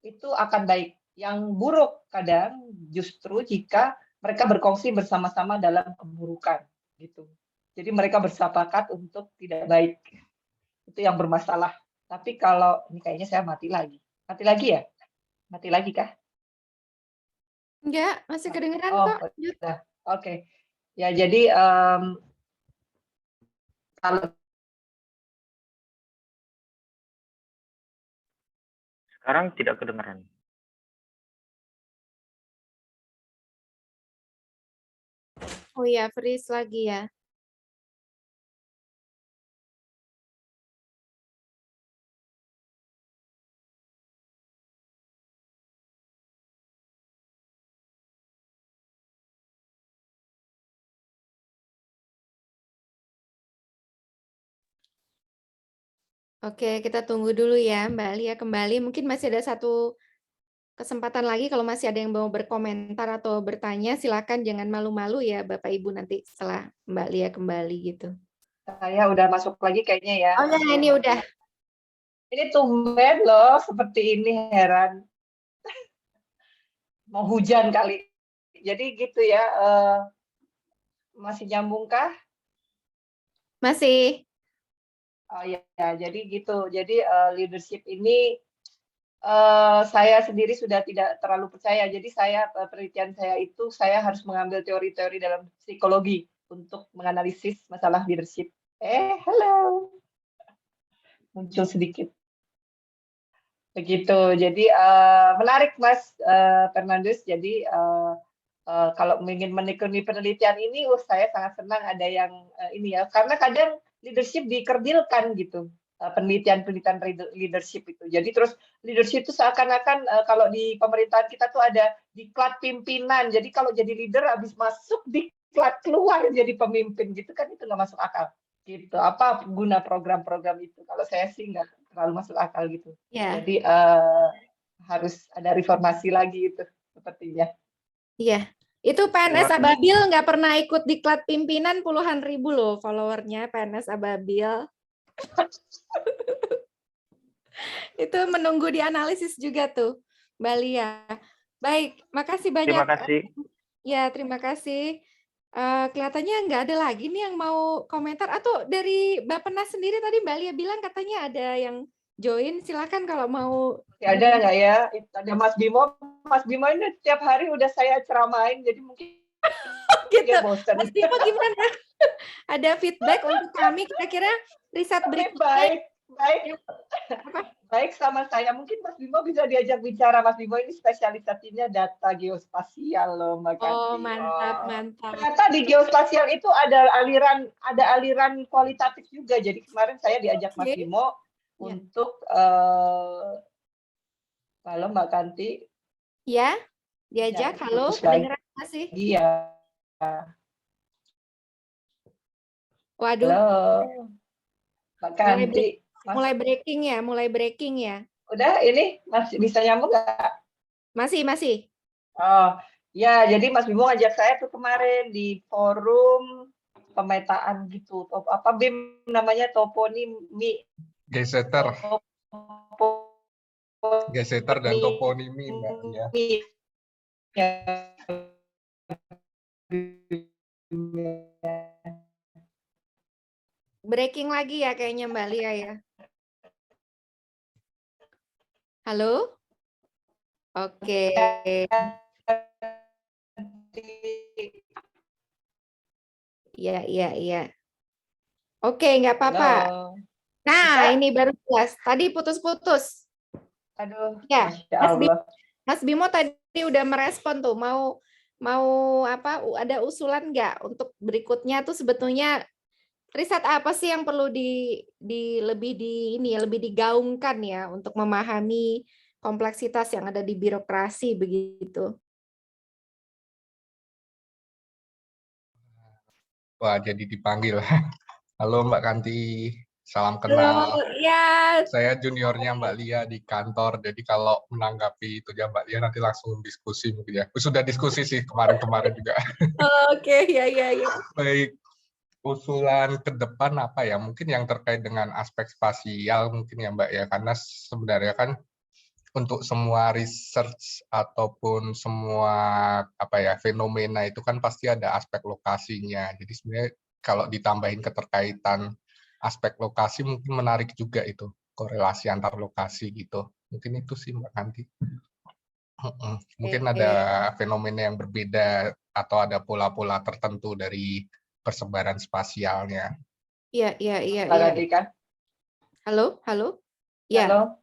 itu akan baik. Yang buruk kadang justru jika mereka berkongsi bersama-sama dalam keburukan gitu. Jadi mereka bersepakat untuk tidak baik. Itu yang bermasalah. Tapi kalau ini kayaknya saya mati lagi. Mati lagi ya? Mati lagi kah? Enggak, masih kedengeran Oh, kok. sudah. Oke. Ya, jadi kalau Sekarang tidak kedengaran. Oh ya, freeze lagi ya. Oke, kita tunggu dulu ya Mbak Lia kembali. Mungkin masih ada satu kesempatan lagi kalau masih ada yang mau berkomentar atau bertanya, silakan jangan malu-malu ya Bapak Ibu nanti setelah Mbak Lia kembali gitu. saya udah masuk lagi kayaknya ya. Oh ya, ini udah. Ini tumben loh seperti ini, heran. Mau hujan kali. Jadi gitu ya, masih nyambung kah? Masih. Oh ya, jadi gitu. Jadi leadership ini saya sendiri sudah tidak terlalu percaya. Jadi penelitian saya itu saya harus mengambil teori-teori dalam psikologi untuk menganalisis masalah leadership. Halo. Muncul sedikit. Begitu. Jadi menarik Mas Fernandes. Jadi kalau ingin menekuni penelitian ini, saya sangat senang ada yang ini ya. Karena kadang leadership dikerdilkan gitu. Penelitian-penelitian leadership itu. Jadi terus leadership itu seakan-akan kalau di pemerintahan kita tuh ada diklat pimpinan. Jadi kalau jadi leader habis masuk diklat keluar jadi pemimpin gitu kan, itu nggak masuk akal. Gitu. Apa guna program-program itu? Kalau saya sih nggak terlalu masuk akal gitu. Ya. Jadi harus ada reformasi lagi itu sepertinya. Iya. Itu PNS Ababil nggak pernah ikut diklat pimpinan, puluhan ribu loh followernya PNS Ababil. Itu menunggu dianalisis juga tuh, Mbak Lia. Baik, makasih banyak. Terima kasih. Ya, terima kasih. Kelihatannya nggak ada lagi nih yang mau komentar. Atau dari Bappenas sendiri tadi Mbak Lia bilang katanya ada yang join. Silakan kalau mau. Ada nggak ya? Ada Mas Bimo. Mas Bimo ini setiap hari udah saya ceramain, jadi mungkin gitu. dia bosan. Mas Bimo gimana? Ada feedback untuk kami kira-kira riset berikutnya? Baik sama saya. Mungkin Mas Bimo bisa diajak bicara. Mas Bimo ini spesialisasinya data geospasial loh, Mbak Kanti. Oh, mantap, mantap. Ternyata di geospasial itu ada aliran kualitatif juga. Jadi kemarin saya diajak Mas Bimo untuk halo Mbak Kanti. Ya, diajak. Halo, kedengeran masih? Iya. Waduh. Halo, Mbak Kanti. Mulai breaking ya. Udah, ini masih bisa nyambung nggak? Masih. Oh, ya, jadi Mas Bimo ngajak saya tuh kemarin di forum pemetaan gitu. Apa BIM namanya toponimi. Geseter dan toponimi, Mbak ya. Breaking lagi ya kayaknya Mbak Lia ya. Halo? Oke. Iya. Oke, nggak apa-apa. Halo. Nah, Bisa? ini baru jelas. Tadi putus-putus. Aduh, Ya, Masya Mas Bimo, Allah. Mas Bimo tadi udah merespon tuh. Mau apa? Ada usulan nggak untuk berikutnya tuh sebetulnya riset apa sih yang perlu lebih digaungkan ya untuk memahami kompleksitas yang ada di birokrasi begitu. Wah, jadi dipanggil. Halo Mbak Kanti, salam Halo, kenal. ya. Saya juniornya Mbak Lia di kantor, jadi kalau menanggapi itu ya Mbak Lia nanti langsung diskusi mungkin ya. Sudah diskusi sih kemarin-kemarin juga. Oke, ya. Baik, usulan ke depan apa ya? Mungkin yang terkait dengan aspek spasial mungkin ya Mbak ya, karena sebenarnya kan untuk semua research ataupun semua apa ya fenomena itu kan pasti ada aspek lokasinya. Jadi sebenarnya kalau ditambahin keterkaitan aspek lokasi mungkin menarik juga itu korelasi antar lokasi gitu. Mungkin itu sih Mbak Kanti. Mungkin ada fenomena yang berbeda atau ada pola-pola tertentu dari persebaran spasialnya. Iya. Tadi kan? Halo? Ya. Halo?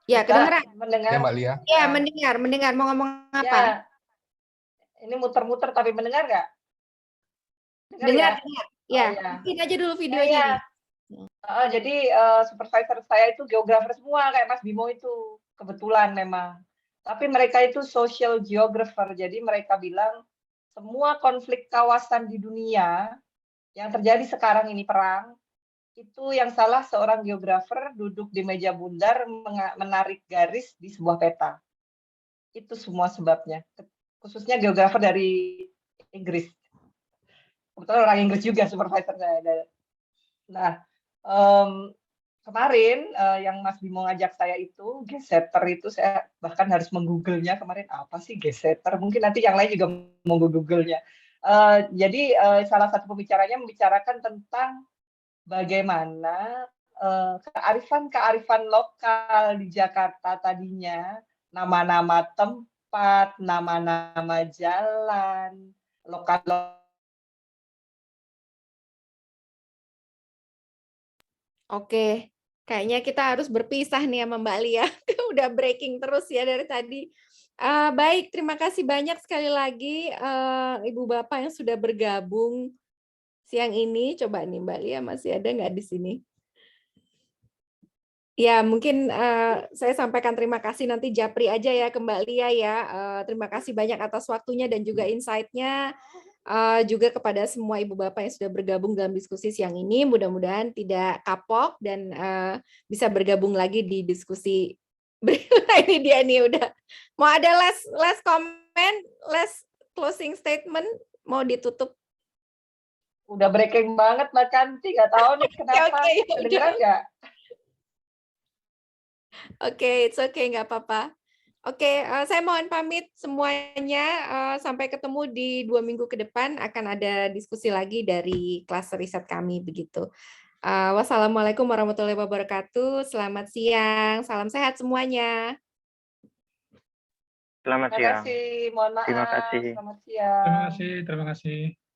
Ya, Bisa kedengeran. mendengar? Ya Mbak Lia. Ya, mendengar. Mau ngomong apa? Ya, ini muter-muter tapi mendengar nggak? Dengar. Ya, ya. bikin aja dulu videonya. Jadi supervisor saya itu geografer semua kayak Mas Bimo itu. Kebetulan memang. Tapi mereka itu social geographer. Jadi mereka bilang semua konflik kawasan di dunia yang terjadi sekarang ini perang, itu yang salah seorang geografer duduk di meja bundar menarik garis di sebuah peta. Itu semua sebabnya. Khususnya geografer dari Inggris. Kebetulan orang Inggris juga supervisor saya. Nah, kemarin yang Mas Bimo ngajak saya itu, geseter itu saya bahkan harus menggoogle-nya kemarin, apa sih geseter? Mungkin nanti yang lain juga mau google-nya. Jadi salah satu pembicaranya membicarakan tentang bagaimana kearifan-kearifan lokal di Jakarta tadinya, nama-nama tempat, nama-nama jalan, lokal. Oke, kayaknya kita harus berpisah nih sama Mbak Lia. Udah breaking terus ya dari tadi. Baik, terima kasih banyak sekali lagi Ibu Bapak yang sudah bergabung siang ini. Coba nih Mbak Lia masih ada nggak di sini? Ya, mungkin saya sampaikan terima kasih nanti japri aja ya ke Mbak Lia ya. Terima kasih banyak atas waktunya dan juga insight-nya. Juga kepada semua ibu bapak yang sudah bergabung dalam diskusi siang ini, mudah-mudahan tidak kapok dan bisa bergabung lagi di diskusi berikutnya. Ini dia nih udah mau ada last comment, last closing statement, mau ditutup. Udah breaking banget Mbak Kanti, nggak tahu nih kenapa. Kedengeran nggak? Oke, it's okay, nggak apa-apa. Oke, saya mohon pamit semuanya. Sampai ketemu di 2 minggu ke depan akan ada diskusi lagi dari kelas riset kami begitu. Wassalamualaikum warahmatullahi wabarakatuh. Selamat siang, salam sehat semuanya. Selamat Terima siang. kasih, mohon maaf. Terima kasih. Selamat siang. Terima kasih.